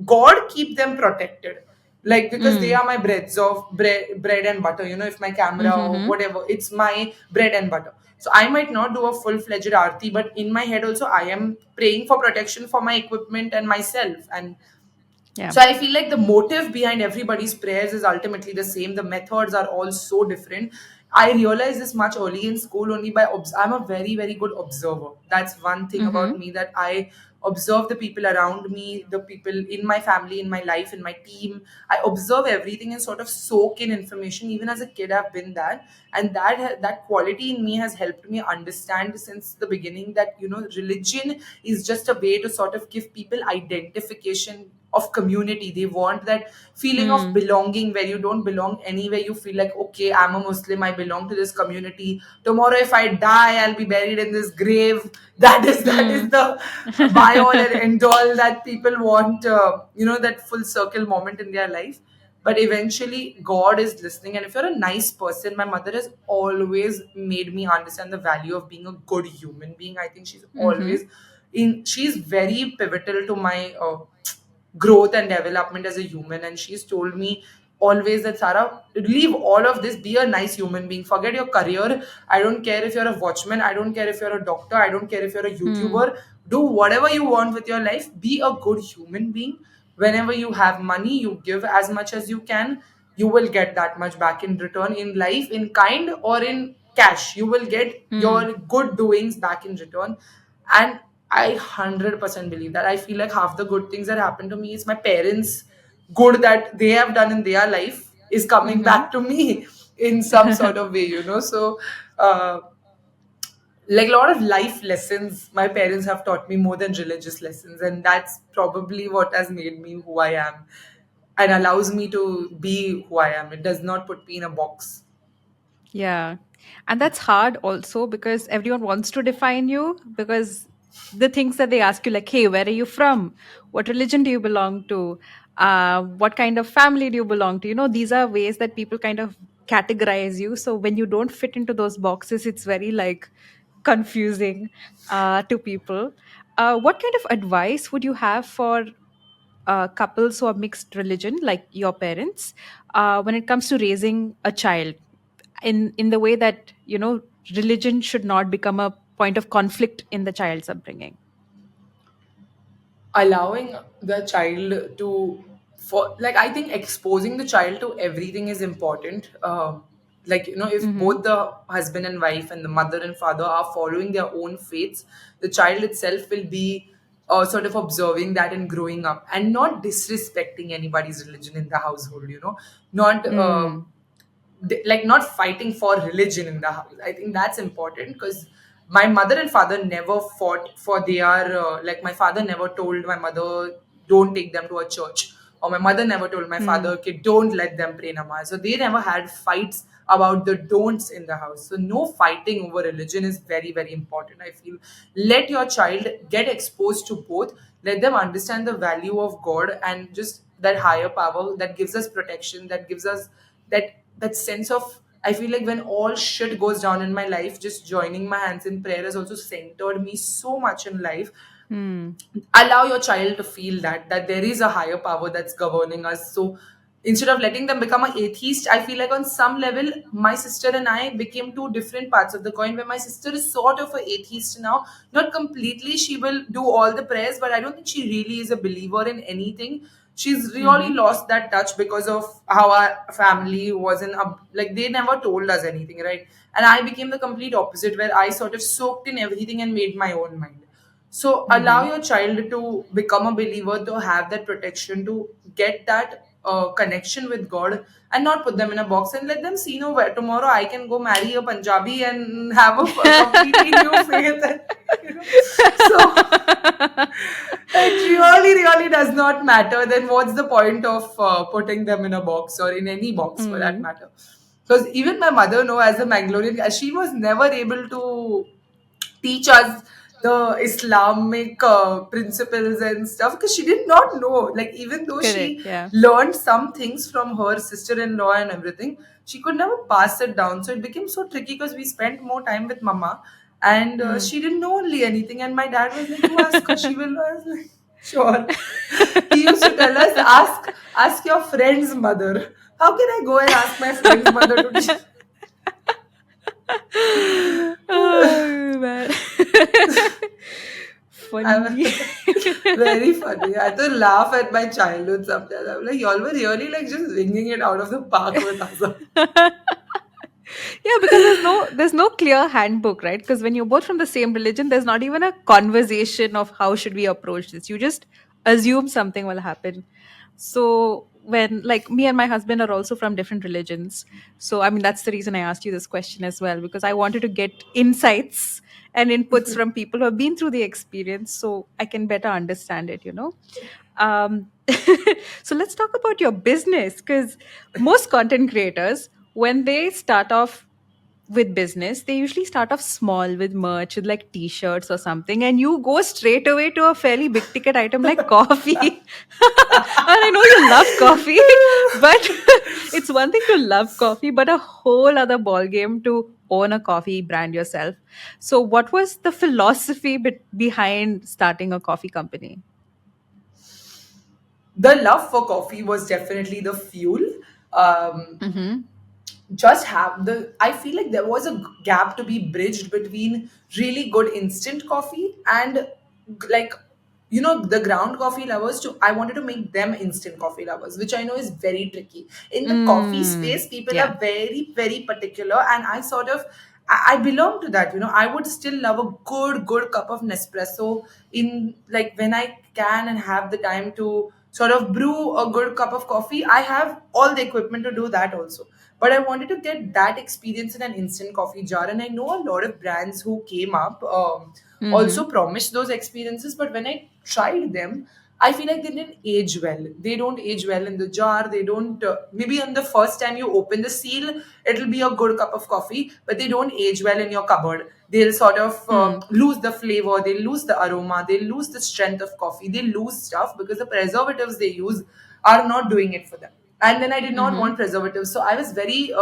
God, keep them protected. Like, because they Mm. are my bread and butter. If my camera or Mm-hmm. whatever, it's my bread and butter. So I might not do a full-fledged arti, but in my head also, I am praying for protection for my equipment and myself. And Yeah. so I feel like the motive behind everybody's prayers is ultimately the same. The methods are all so different. I realized this much early in school only by I'm a very, very good observer. That's one thing about Mm-hmm. me, that I observe the people around me, the people in my family, in my life, in my team. I observe everything and sort of soak in information. Even as a kid, I've been that, and that quality in me has helped me understand since the beginning that religion is just a way to sort of give people identification of community. They want that feeling of Hmm. belonging where you don't belong anywhere. You feel like, okay, I'm a Muslim, I belong to this community. Tomorrow, if I die, I'll be buried in this grave. That is Hmm. the buy all and end all that people want. That full circle moment in their life. But eventually, God is listening. And if you're a nice person, my mother has always made me understand the value of being a good human being. I think she's Mm-hmm. always she's very pivotal to my growth and development as a human. And she's told me always that, Sarah, leave all of this, be a nice human being, forget your career. I don't care if you're a watchman, I don't care if you're a doctor, I don't care if you're a Hmm. YouTuber. Do whatever you want with your life, be a good human being. Whenever you have money, you give as much as you can. You will get that much back in return, in life, in kind or in cash. You will get Hmm. your good doings back in return. And I 100% believe that. I feel like half the good things that happen to me is my parents good that they have done in their life is coming Mm-hmm. back to me in some sort of way. So uh, like a lot of life lessons my parents have taught me more than religious lessons, and that's probably what has made me who I am and allows me to be who I am. It does not put me in a box. Yeah. And that's hard also because everyone wants to define you because the things that they ask you, like, hey, where are you from? What religion do you belong to? What kind of family do you belong to? These are ways that people kind of categorize you. So when you don't fit into those boxes, it's very like confusing to people. What kind of advice would you have for couples who are mixed religion, like your parents, when it comes to raising a child in the way that religion should not become a point of conflict in the child's upbringing? Allowing the child to, for like, I think exposing the child to everything is important. Like, if Mm-hmm. both the husband and wife and the mother and father are following their own faiths, the child itself will be sort of observing that and growing up and not disrespecting anybody's religion in the household. Not Mm. like not fighting for religion in the house. I think that's important because my mother and father never fought for their like, my father never told my mother don't take them to a church, or my mother never told my father, Mm. okay, don't let them pray namaz. So they never had fights about the don'ts in the house. So no fighting over religion is very, very important, I feel. Let your child get exposed to both. Let them understand the value of God and just that higher power that gives us protection, that gives us that sense of, I feel like when all shit goes down in my life, just joining my hands in prayer has also centered me so much in life. Mm. Allow your child to feel that there is a higher power that's governing us. So instead of letting them become an atheist, I feel like on some level my sister and I became two different parts of the coin, where my sister is sort of an atheist now. Not completely, she will do all the prayers, but I don't think she really is a believer in anything. She's really Mm-hmm. lost that touch because of how our family wasn't up, like they never told us anything, right? And I became the complete opposite, where I sort of soaked in everything and made my own mind. So allow Mm-hmm. your child to become a believer, to have that protection, to get that connection with God, and not put them in a box and let them see, where tomorrow I can go marry a Punjabi and have a completely new faith. And, so it really, really does not matter. Then what's the point of putting them in a box, or in any box for that Mm. matter? Because even my mother, as a Mangalorean, she was never able to teach us the Islamic principles and stuff, because she did not know. Like, even though she Correct, yeah. learned some things from her sister-in-law and everything, she could never pass it down. So it became so tricky because we spent more time with mama, and Mm. she didn't know only anything. And my dad was like, "You ask her, she will." I was like, "Sure." He used to tell us, "Ask your friend's mother." How can I go and ask my friend's mother to teach? Oh man. I'm Funny. very funny. I had to laugh at my childhood sometimes. I'm like, y'all were really like just winging it out of the park with us. Yeah, because there's no clear handbook, right? Because when you're both from the same religion, there's not even a conversation of how should we approach this. You just assume something will happen. So when, like, me and my husband are also from different religions. So, I mean, that's the reason I asked you this question as well, because I wanted to get insights and inputs from people who have been through the experience so I can better understand it, you know? Um, so let's talk about your business, because most content creators, when they start off with business, they usually start off small with merch, with like t-shirts or something, and you go straight away to a fairly big ticket item like coffee. And I know you love coffee, but it's one thing to love coffee, but a whole other ball game to own a coffee brand yourself. So what was the philosophy behind starting a coffee company? The love for coffee was definitely the fuel. Um, Mm-hmm. just have the I feel like there was a gap to be bridged between really good instant coffee and like the ground coffee lovers. To I wanted to make them instant coffee lovers, which I know is very tricky. In the coffee Mm, space, people yeah. are very very particular, and I sort of I belong to that. I would still love a good cup of Nespresso in, like, when I can and have the time to sort of brew a good cup of coffee. I have all the equipment to do that also, but I wanted to get that experience in an instant coffee jar. And I know a lot of brands who came up Mm-hmm. also promised those experiences, but when I tried them, I feel like they didn't age well. They don't age well in the jar. They don't, maybe on the first time you open the seal, it'll be a good cup of coffee, but they don't age well in your cupboard. They'll sort of Mm, lose the flavor, they lose the aroma, they lose the strength of coffee, they lose stuff because the preservatives they use are not doing it for them. And then I did not mm-hmm. want preservatives, so I was very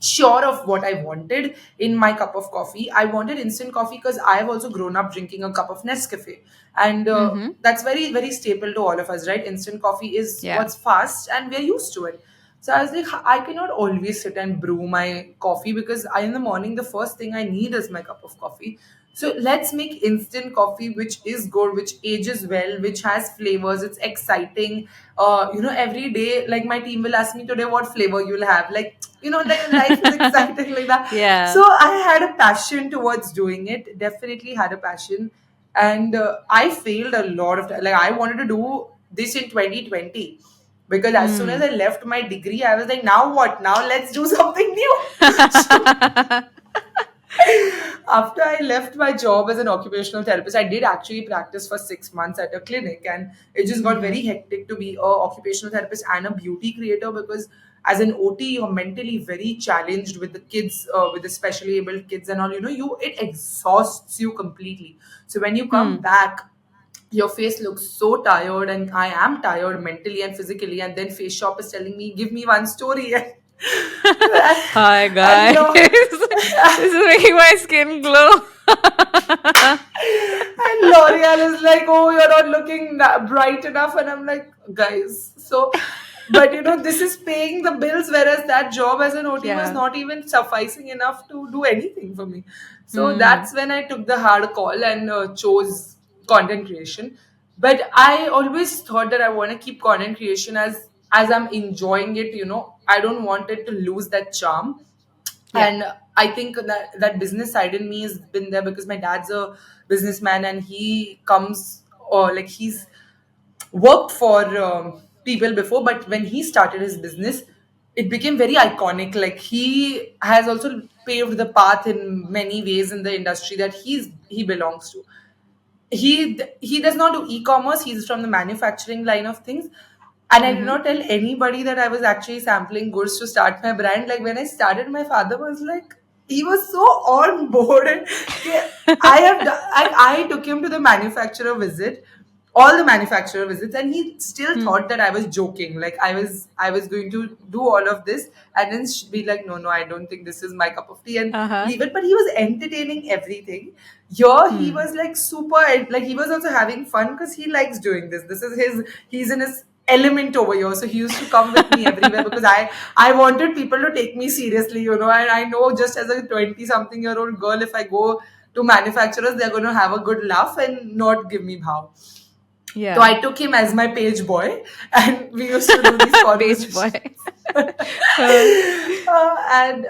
sure of what I wanted in my cup of coffee. I wanted instant coffee because I've also grown up drinking a cup of Nescafe, and Mm-hmm. that's very very staple to all of us, right? Instant coffee is Yeah. what's fast, and we're used to it. So I was like, I cannot always sit and brew my coffee because in the morning the first thing I need is my cup of coffee. So let's make instant coffee, which is good, which ages well, which has flavors. It's exciting. Every day, like my team will ask me today what flavor you'll have. Like, like life is exciting like that. Yeah. So I had a passion towards doing it. Definitely had a passion, and I failed a lot of time. Like I wanted to do this in 2020 because as soon as Mm. I left my degree, I was like, now what? Now let's do something new. So after I left my job as an occupational therapist, I did actually practice for 6 months at a clinic, and it just got very Mm-hmm. hectic to be a occupational therapist and a beauty creator because as an OT, you're mentally very challenged with the kids, with the specially able kids and all. It exhausts you completely. So when you come Hmm. back, your face looks so tired, and I am tired mentally and physically. And then Face Shop is telling me, give me one story. Hi And guys. This is making my skin glow. And L'Oreal is like, oh, you're not looking bright enough. And I'm like, guys. So, but this is paying the bills, whereas that job as an OT was Yeah. not even sufficing enough to do anything for me. So Hmm. that's when I took the hard call and chose content creation. But I always thought that I want to keep content creation as I'm enjoying it. I don't want it to lose that charm. Yeah. And I think that business side in me has been there because my dad's a businessman, and he comes, or like, he's worked for people before, but when he started his business, it became very iconic. Like, he has also paved the path in many ways in the industry that he belongs to. He does not do e-commerce. He's from the manufacturing line of things. And I did Mm-hmm. not tell anybody that I was actually sampling goods to start my brand. Like, when I started, my father was like, he was so on board. And I took him to the manufacturer visit, all the manufacturer visits, and he still Hmm. thought that I was joking. Like, I was going to do all of this and then be like, no, I don't think this is my cup of tea, and Uh-huh. leave it. But he was entertaining everything. Here he Hmm. was like super, like, he was also having fun because he likes doing this. He's in his element over here. So he used to come with me everywhere because I wanted people to take me seriously, and I know, just as a 20 something year old girl, if I go to manufacturers, they're going to have a good laugh and not give me bhav. So Yeah. I took him as my page boy, and we used to do these Page boy. conversations. Uh, And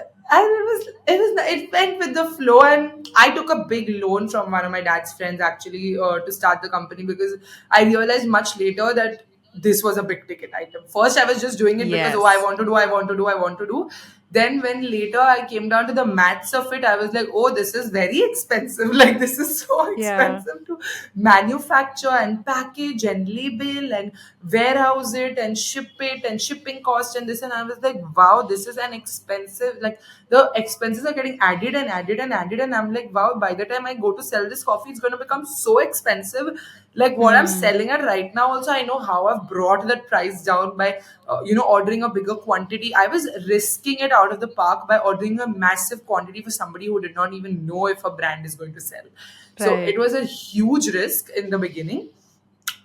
it went with the flow. And I took a big loan from one of my dad's friends, actually, to start the company, because I realized much later that this was a big ticket item. First, I was just doing it because, oh, I Yes. want to do, I want to do, I want to do. Then, when later I came down to the maths of it, I was like, oh, this is very expensive. Like, this is so Yeah. expensive to manufacture and package and label and warehouse it and ship it and shipping cost and this. And I was like, wow, this is an expensive, like, the expenses are getting added and added and added. And I'm like, wow, by the time I go to sell this coffee, it's going to become so expensive. Like what I'm Mm. selling at right now, also, I know how I've brought that price down by, ordering a bigger quantity. I was risking it out of the park by ordering a massive quantity for somebody who did not even know if a brand is going to sell. So it Right. was a huge risk in the beginning,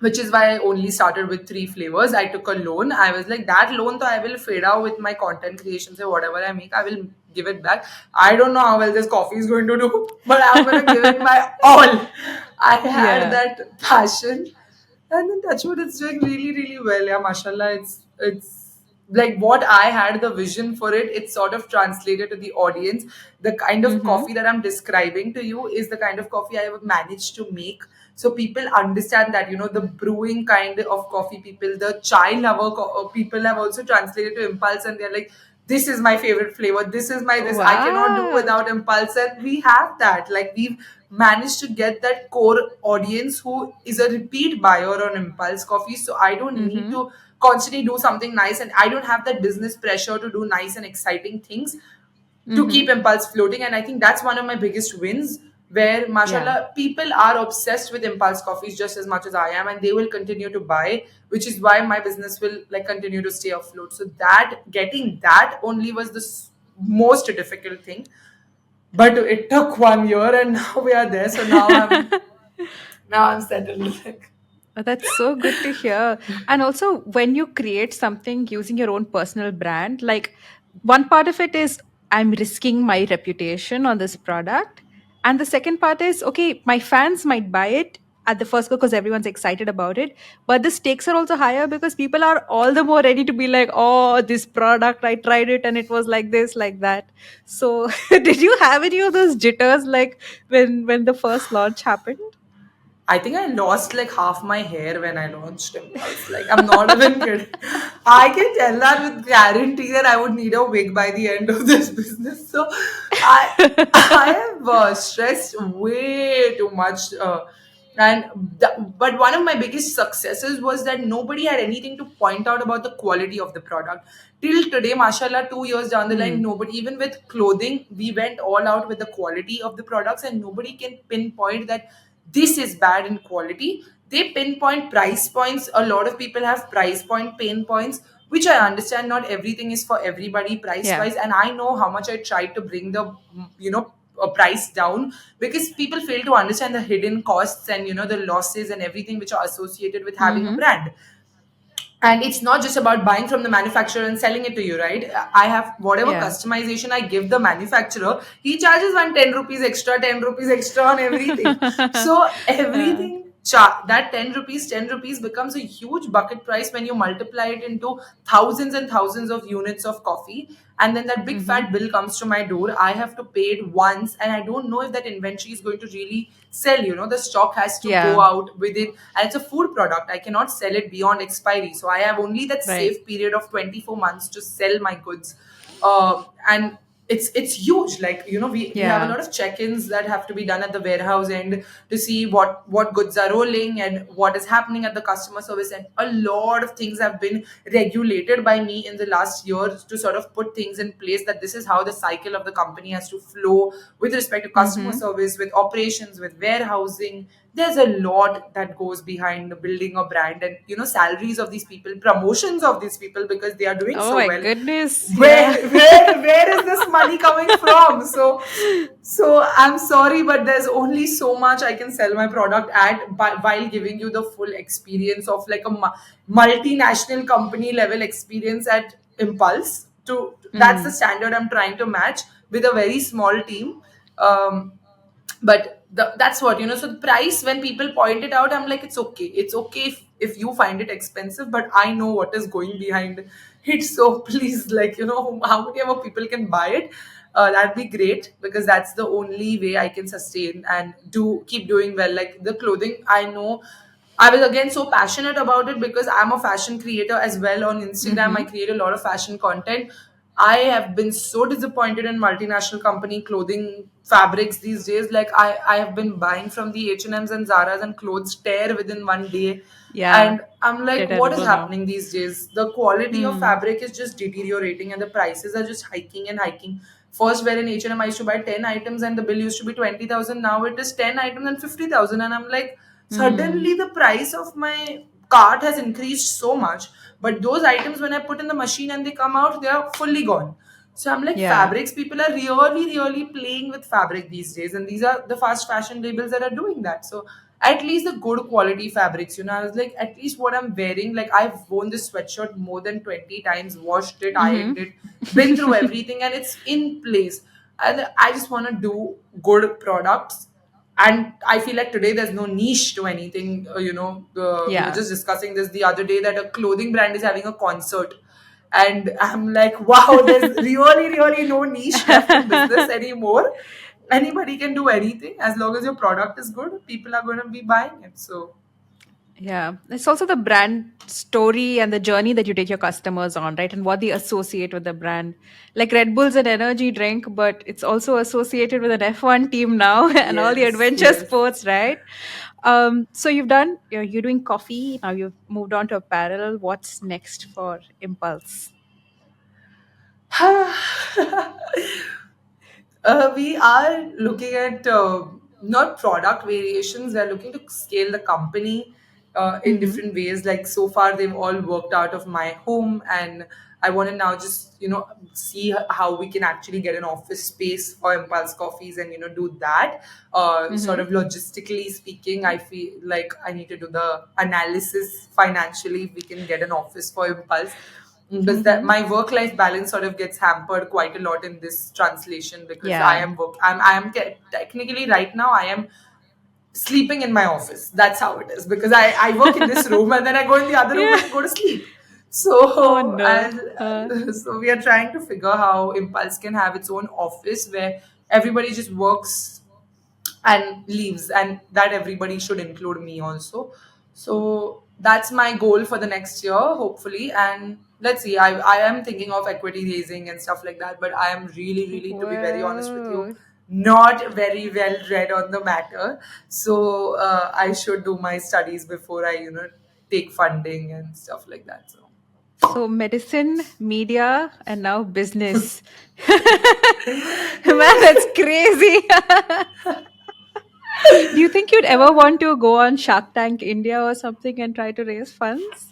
which is why I only started with three flavors. I took a loan. I was like, that loan, though, I will fade out with my content creation. So whatever I make, I will give it back. I don't know how well this coffee is going to do, but I'm going to give it my all. I had Yeah. that passion, and then touch wood, it's doing really, really well. Yeah, mashallah, it's like what I had the vision for it. It's sort of translated to the audience. The kind of Mm-hmm. coffee that I'm describing to you is the kind of coffee I have managed to make. So people understand that, the brewing kind of coffee people, the chai lover people have also translated to impulse, and they're like, this is my favorite flavor, this is my this, I cannot do Wow. without impulse. And we have that, like, we've managed to get that core audience who is a repeat buyer on impulse coffee. So I don't need Mm-hmm. to constantly do something nice, and I don't have that business pressure to do nice and exciting things to Mm-hmm. keep impulse floating. And I think that's one of my biggest wins, where Yeah. mashallah people are obsessed with impulse coffees just as much as I am, and they will continue to buy, which is why my business will, like, continue to stay afloat. So that, getting that only was the most difficult thing, but it took 1 year and now we are there. So now I'm settled. Like, That's so good to hear. And also, when you create something using your own personal brand, like one part of it is I'm risking my reputation on this product. And the second part is, okay, my fans might buy it at the first go because everyone's excited about it. But the stakes are also higher because people are all the more ready to be like, oh, this product, I tried it and it was like this, like that. So, did you have any of those jitters like when the first launch happened? I think I lost like half my hair when I launched Impulse. Like, I'm not even kidding. I can tell that with guarantee that I would need a wig by the end of this business. So I I have stressed way too much. But one of my biggest successes was that nobody had anything to point out about the quality of the product. Till today, mashallah, 2 years down the line, Hmm. nobody, even with clothing, we went all out with the quality of the products, and nobody can pinpoint that this is bad in quality. They pinpoint price points. A lot of people have price point pain points, which I understand. Not everything is for everybody price Yeah. wise, and I know how much I tried to bring the, price down, because people fail to understand the hidden costs and, the losses and everything which are associated with having a Mm-hmm. brand. And it's not just about buying from the manufacturer and selling it to you, right? I have whatever Yeah. customization I give the manufacturer, he charges 110 rupees extra, 10 rupees extra on everything. So Yeah. everything, that 10 rupees becomes a huge bucket price when you multiply it into thousands and thousands of units of coffee. And then that big Mm-hmm. fat bill comes to my door. I have to pay it once, and I don't know if that inventory is going to really sell. The stock has to go Yeah. out within, and it's a food product. I cannot sell it beyond expiry. So I have only that Right. safe period of 24 months to sell my goods. And it's huge. Like, we have a Yeah. lot of check-ins that have to be done at the warehouse end to see what goods are rolling and what is happening at the customer service. And a lot of things have been regulated by me in the last year to sort of put things in place, that this is how the cycle of the company has to flow with respect to customer Mm-hmm. service, with operations, with warehousing. There's a lot that goes behind building a brand, and, salaries of these people, promotions of these people, because they are doing Oh so my well. goodness. Yeah. Where is this money coming from? So I'm sorry, but there's only so much I can sell my product at, while giving you the full experience of, like, a multinational company level experience at Impulse. That's the Mm. standard I'm trying to match with a very small team. But that's what, so the price, when people point it out, I'm like, it's okay if you find it expensive, but I know what is going behind it. So please, like, how many ever people can buy it, that'd be great, because that's the only way I can sustain and do keep doing well. Like the clothing, I know I was again so passionate about it because I'm a fashion creator as well on Instagram. I Mm-hmm. create a lot of fashion content. I have been so disappointed in multinational company clothing fabrics these days. Like I have been buying from the H&Ms and Zara's and clothes tear within one day. Yeah, And I'm they're like, what is terrible now. happening these days? The quality of Hmm. fabric is just deteriorating and the prices are just hiking and hiking. First, where in H&M I used to buy 10 items and the bill used to be 20,000. Now it is 10 items and 50,000. And I'm like, Hmm. suddenly the price of my cart has increased so much, but those items when I put in the machine and they come out, they are fully gone. So I'm like, Yeah. fabrics, people are really playing with fabric these days, and these are the fast fashion labels that are doing that. So at least the good quality fabrics, I was like, at least what I'm wearing, like I've worn this sweatshirt more than 20 times, washed it, ironed it, been through Mm-hmm. everything, and it's in place. And I just want to do good products. And I feel like today there's no niche to anything. We were Yeah. just discussing this the other day that a clothing brand is having a concert, and I'm like, wow, there's really no niche left in business anymore. Anybody can do anything as long as your product is good. People are going to be buying it. So Yeah, it's also the brand story and the journey that you take your customers on, right? And what they associate with the brand. Like Red Bull's an energy drink, but it's also associated with an F1 team now and all the yes, adventure yes. sports, right? So you're doing coffee, now you've moved on to apparel. What's next for Impulse? We are looking at not product variations. We are looking to scale the company in Mm-hmm. different ways. Like so far, they've all worked out of my home, and I want to now just see how we can actually get an office space for Impulse Coffees and do that. Sort Mm-hmm. of logistically speaking, I feel like I need to do the analysis financially. If we can get an office for Impulse, because that Mm-hmm. my work life balance sort of gets hampered quite a lot in this translation, because Yeah. technically right now I am sleeping in my office. That's how it is, because I work in this room and then I go in the other room Yeah. and go to sleep. Oh So no. so we are trying to figure how Impulse can have its own office where everybody just works and leaves, and that everybody should include me also. So that's my goal for the next year, hopefully. And let's see, I am thinking of equity raising and stuff like that, but I am really, to be very honest with you, Whoa. not very well read on the matter. So I should do my studies before I take funding and stuff like that. So So medicine, media, and now business. Man, that's crazy. Do you think you'd ever want to go on Shark Tank India or something and try to raise funds?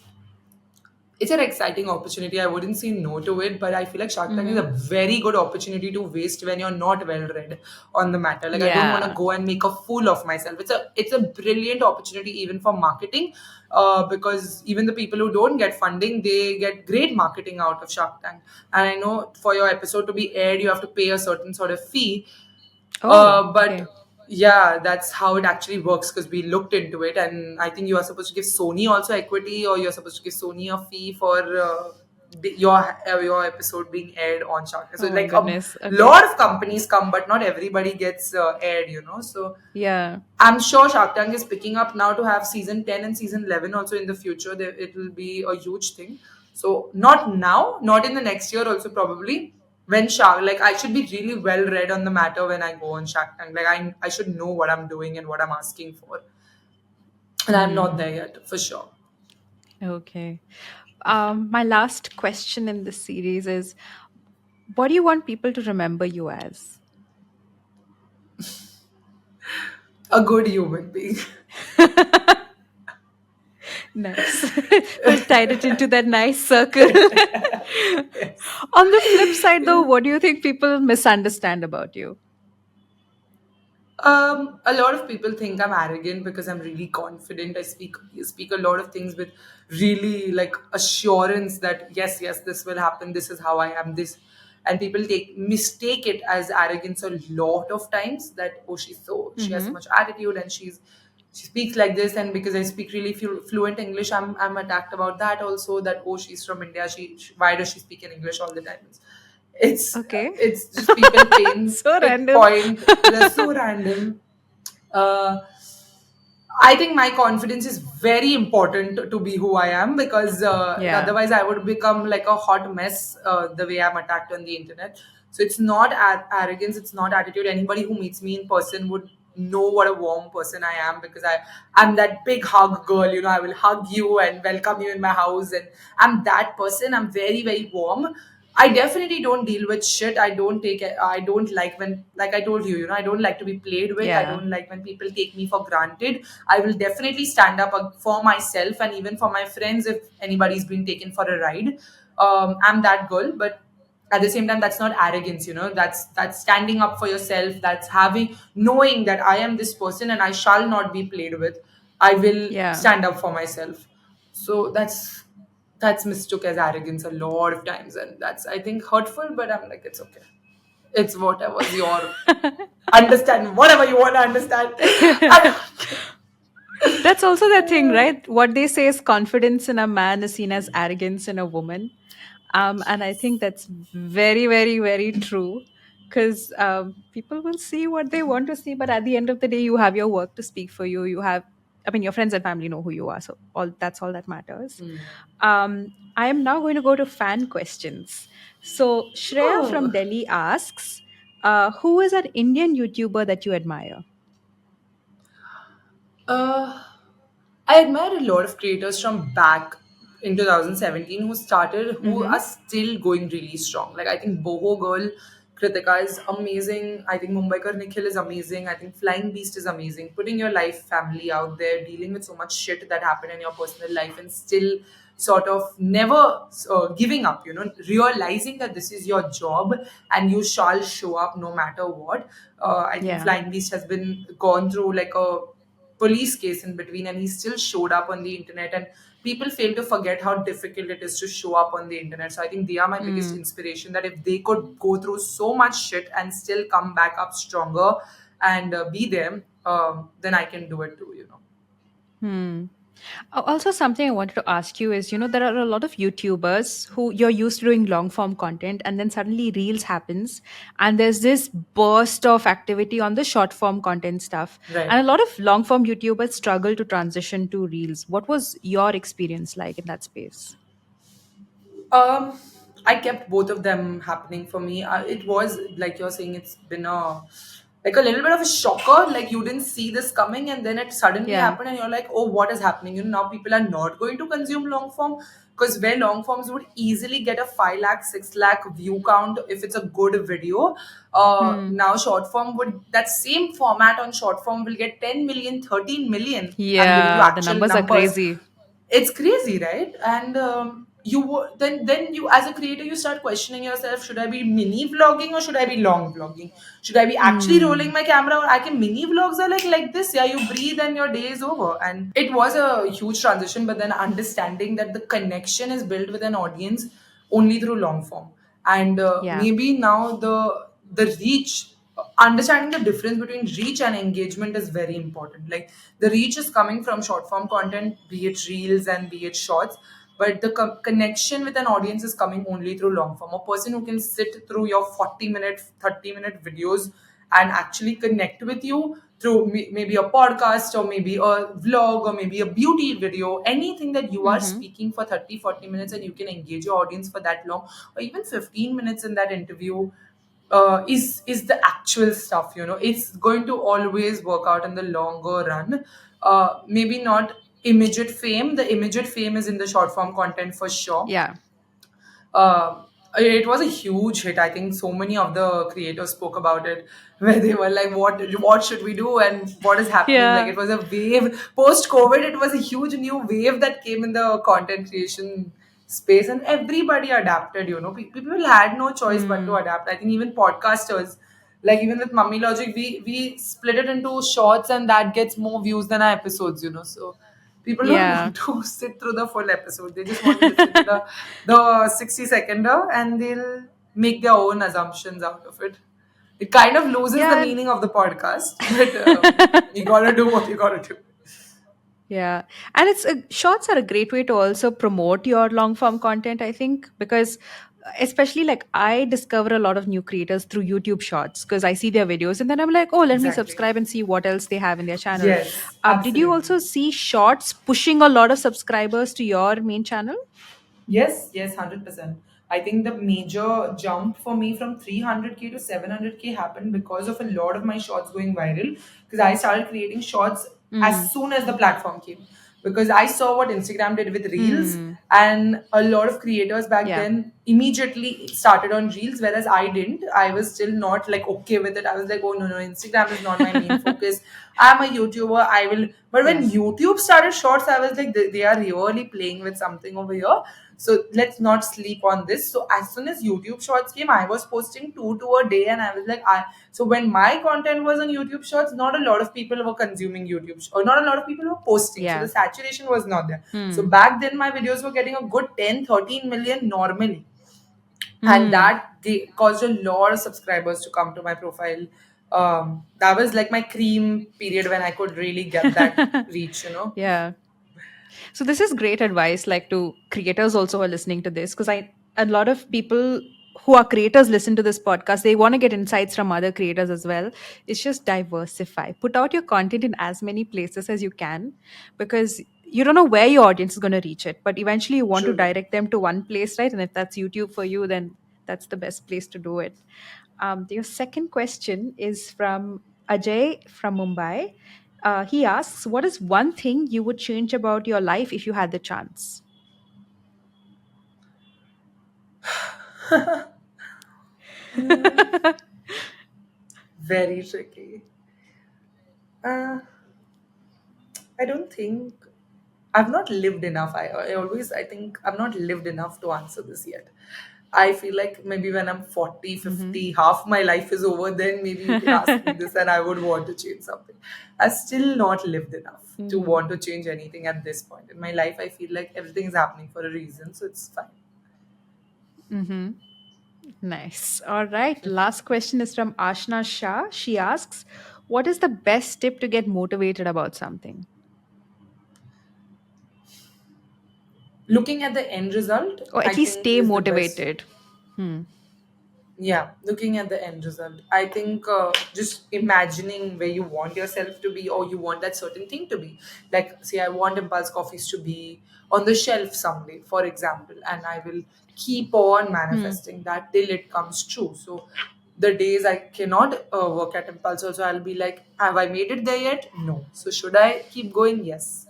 it's an exciting opportunity. I wouldn't say no to it, but I feel like Shark Tank is a Mm-hmm. very good opportunity to waste when you're not well read on the matter. Like I don't want to Yeah. go and make a fool of myself. It's a brilliant opportunity even for marketing, because even the people who don't get funding, they get great marketing out of Shark Tank. And I know for your episode to be aired, you have to pay a certain sort of fee, Oh, okay. but yeah, that's how it actually works, because we looked into it, and I think you are supposed to give Sony also equity, or you're supposed to give Sony a fee for your episode being aired on Shark Tank. So Oh my like a goodness. Okay. lot of companies come, but not everybody gets aired. So Yeah. I'm sure Shark Tank is picking up now to have season 10 and season 11 also in the future. It will be a huge thing. So, not now, not in the next year, also probably. When Shark, like, I should be really well read on the matter when I go on Shark Tank. Like, I should know what I'm doing and what I'm asking for. And I'm not Hmm. there yet, for sure. Okay. My last question in this series is, what do you want people to remember you as? A good human being. Nice. We've tied it into that nice circle. Yes. On the flip side, though, what do you think people misunderstand about you? A lot of people think I'm arrogant because I'm really confident. I speak a lot of things with really like assurance that yes, this will happen. This is how I am. This, and people take mistake it as arrogance a lot of times. That she has so Mm-hmm. much attitude and she speaks like this, and because I speak really fluent English, I'm attacked about that also. That she's from India. Why does she speak in English all the time? Okay. It's just people So pick random. point. They're so random. uh, I think my confidence is very important to be who I am, because Yeah. otherwise I would become like a hot mess the way I'm attacked on the internet. So it's not arrogance, it's not attitude. Anybody who meets me in person would know what a warm person I am, because I'm that big hug girl. I will hug you and welcome you in my house, and I'm that person. I'm very very warm. I definitely don't deal with shit. I don't like when, like I told you, I don't like to be played with. I Yeah. don't like when people take me for granted. I will definitely stand up for myself and even for my friends if anybody's been taken for a ride. I'm that girl, but at the same time, that's not arrogance. That's standing up for yourself. That's knowing that I am this person and I shall not be played with. I will Yeah. stand up for myself. So that's mistook as arrogance a lot of times, and that's, I think, hurtful. But I'm like, it's okay. It's whatever's your understand, whatever you want to understand. I That's also the thing, don't. right? What they say is confidence in a man is seen as arrogance in a woman. And I think that's very, very, very true, because people will see what they want to see, but at the end of the day, you have your work to speak for you. You have, I mean, your friends and family know who you are, so all that matters. I am now going to go to fan questions. So Shreya from Oh. Delhi asks, who is an Indian YouTuber that you admire? Uh, I admire a lot of creators from back in 2017 who Mm-hmm. are still going really strong. Like, I think Boho Girl Kritika is amazing. I think Mumbaikar Nikhil is amazing. I think Flying Beast is amazing. Putting your life family out there, dealing with so much shit that happened in your personal life, and still sort of never giving up, realizing that this is your job and you shall show up no matter what. I think Yeah. Flying Beast has been gone through like a police case in between, and he still showed up on the internet, and people fail to forget how difficult it is to show up on the internet. So I think they are my biggest Mm. inspiration, that if they could go through so much shit and still come back up stronger and be them, then I can do it too. Hmm. Also, something I wanted to ask you is, there are a lot of YouTubers who you're used to doing long form content, and then suddenly Reels happens, and there's this burst of activity on the short form content stuff. And Right. a lot of long form YouTubers struggle to transition to Reels. What was your experience like in that space? Um, I kept both of them happening for me. It was like you're saying, it's been a little bit of a shocker. Like, you didn't see this coming, and then it suddenly Yeah. happened, and you're like, "Oh, what is happening?" Now people are not going to consume long form, because where long forms would easily get a 5 lakh, 6 lakh view count if it's a good video. Hmm. Now short form would, that same format on short form will get 10 million, 13 million. I'm giving you Yeah, the actual numbers are numbers. crazy. It's crazy, right? And then you, as a creator, you start questioning yourself: should I be mini vlogging or should I be long vlogging? Should I be actually rolling Hmm. my camera, or I can, mini vlogs are like this, yeah, you breathe and your day is over. And it was a huge transition, but then understanding that the connection is built with an audience only through long form. And Yeah. maybe now the reach, understanding the difference between reach and engagement is very important. Like, the reach is coming from short form content, be it reels and be it shorts, but the connection with an audience is coming only through long form. A person who can sit through your 40-minute, 30-minute videos and actually connect with you through maybe a podcast, or maybe a vlog, or maybe a beauty video, anything that you are Mm-hmm. speaking for 30, 40 minutes, and you can engage your audience for that long, or even 15 minutes in that interview, is the actual stuff. It's going to always work out in the longer run. Maybe not immediate fame. The immediate fame is in the short form content for sure. Yeah. It was a huge hit. I think so many of the creators spoke about it, where they were like, "What should we do? And what is happening?" Like, Yeah. it was a wave post COVID. It was a huge new wave that came in the content creation space, and everybody adapted. People had no choice but to Hmm. adapt. I think even podcasters, like even with Mummy Logic, we split it into shorts, and that gets more views than our episodes. So people don't Yeah. want to sit through the full episode. They just want to listen to the 60 seconder, and they'll make their own assumptions out of it. It kind of loses the Yeah. meaning of the podcast, but you gotta do what you gotta do. Yeah, and shorts are a great way to also promote your long form content, I think, because especially like I discover a lot of new creators through YouTube shorts because I see their videos and then I'm like, oh, let me Exactly. subscribe and see what else they have in their channel. Yes, Did you absolutely. also see shorts pushing a lot of subscribers to your main channel? Yes, yes, 100%. I think the major jump for me from 300K to 700K happened because of a lot of my shorts going viral. Because I started creating shorts Mm. as soon as the platform came. Because I saw what Instagram did with Reels, Mm. and a lot of creators back Yeah. then immediately started on Reels, whereas I didn't. I was still not like okay with it. I was like, oh no, no, Instagram is not my main focus. I'm a YouTuber. I will. But Yeah. when YouTube started shorts, I was like, they are really playing with something over here. So let's not sleep on this. So as soon as YouTube Shorts came, I was posting two a day, and I was like, I. So when my content was on YouTube Shorts, not a lot of people were consuming or not a lot of people were posting. So the Yeah. saturation was not there. So Hmm. back then, my videos were getting a good 10, 13 million normally, and Hmm. that they caused a lot of subscribers to come to my profile. That was like my cream period when I could really get that reach. Yeah. So this is great advice, like to creators also who are listening to this, because I a lot of people who are creators listen to this podcast. They want to get insights from other creators as well. It's just diversify. Put out your content in as many places as you can, because you don't know where your audience is going to reach it, but eventually you want to Truly. direct them to one place, right? And if that's YouTube for you, then that's the best place to do it. Your second question is from Ajay from Mumbai. He asks, what is one thing you would change about your life if you had the chance? Very tricky. Uh, I don't think I've not lived enough. I think I've not lived enough to answer this yet. I feel like maybe when I'm 40, Hmm. 50, half my life is over, then maybe you can ask me this and I would want to change something. I've still not lived enough to Hmm. want to change anything at this point. In my life, I feel like everything is happening for a reason, so it's fine. Hmm. Nice. All right. Last question is from Ashna Shah. She asks, what is the best tip to get motivated about something? Looking at the end result, Or I at least think stay is the best. motivated. Hmm. Yeah, looking at the end result. I think just imagining where you want yourself to be or you want that certain thing to be. Like, say, I want Impulse Coffees to be on the shelf someday, for example, and I will keep on Hmm. manifesting that till it comes true. So, the days I cannot work at Impulse, also, I'll be like, have I made it there yet? No. So, should I keep going? Yes.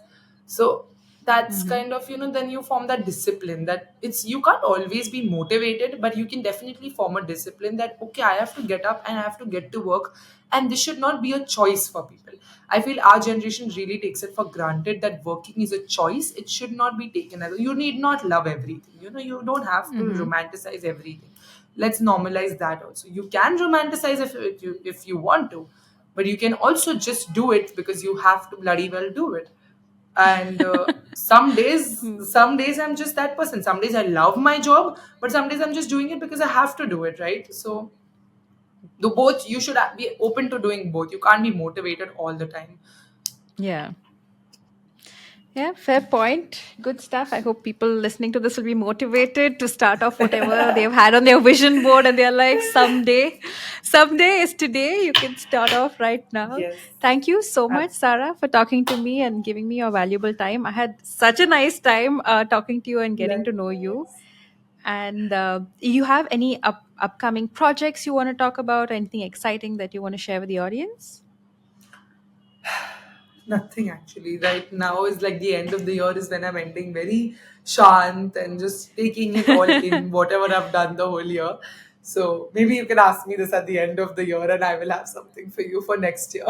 So that's Hmm. kind of, then you form that discipline that you can't always be motivated, but you can definitely form a discipline that, okay, I have to get up and I have to get to work. And this should not be a choice for people. I feel our generation really takes it for granted that working is a choice. It should not be taken as you need not love everything. You don't have to Hmm. romanticize everything. Let's normalize that also. You can romanticize if you want to, but you can also just do it because you have to bloody well do it. And some days Hmm. some days I'm just that person. Some days I love my job, but some days I'm just doing it because I have to do it, right? So the both, you should be open to doing both. You can't be motivated all the time. Yeah. Yeah, fair point. Good stuff. I hope people listening to this will be motivated to start off whatever they've had on their vision board and they're like, someday is today. You can start off right now. Yes, Thank you so much, absolutely. Sarah, for talking to me and giving me your valuable time. I had such a nice time talking to you and getting to know you. Likewise. And you have any upcoming projects you want to talk about? Anything exciting that you want to share with the audience? Nothing actually. Right now is like the end of the year is when I'm ending very shant and just taking it all in, whatever I've done the whole year. So maybe you can ask me this at the end of the year and I will have something for you for next year.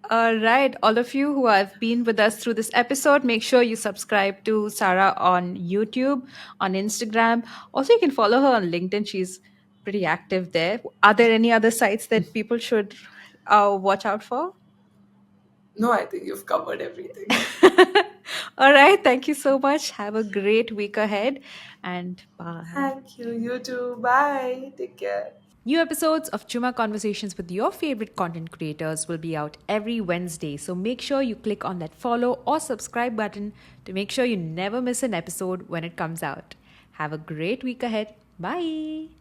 All right, all of you who have been with us through this episode, make sure you subscribe to Sarah on YouTube, on Instagram. Also, you can follow her on LinkedIn. She's pretty active there. Are there any other sites that people should watch out for? No, I think you've covered everything. All right, thank you so much. Have a great week ahead and bye. Thank you. You too. Bye. Take care. New episodes of Chumma Conversations with your favorite content creators will be out every Wednesday, so make sure you click on that follow or subscribe button to make sure you never miss an episode when it comes out. Have a great week ahead. Bye.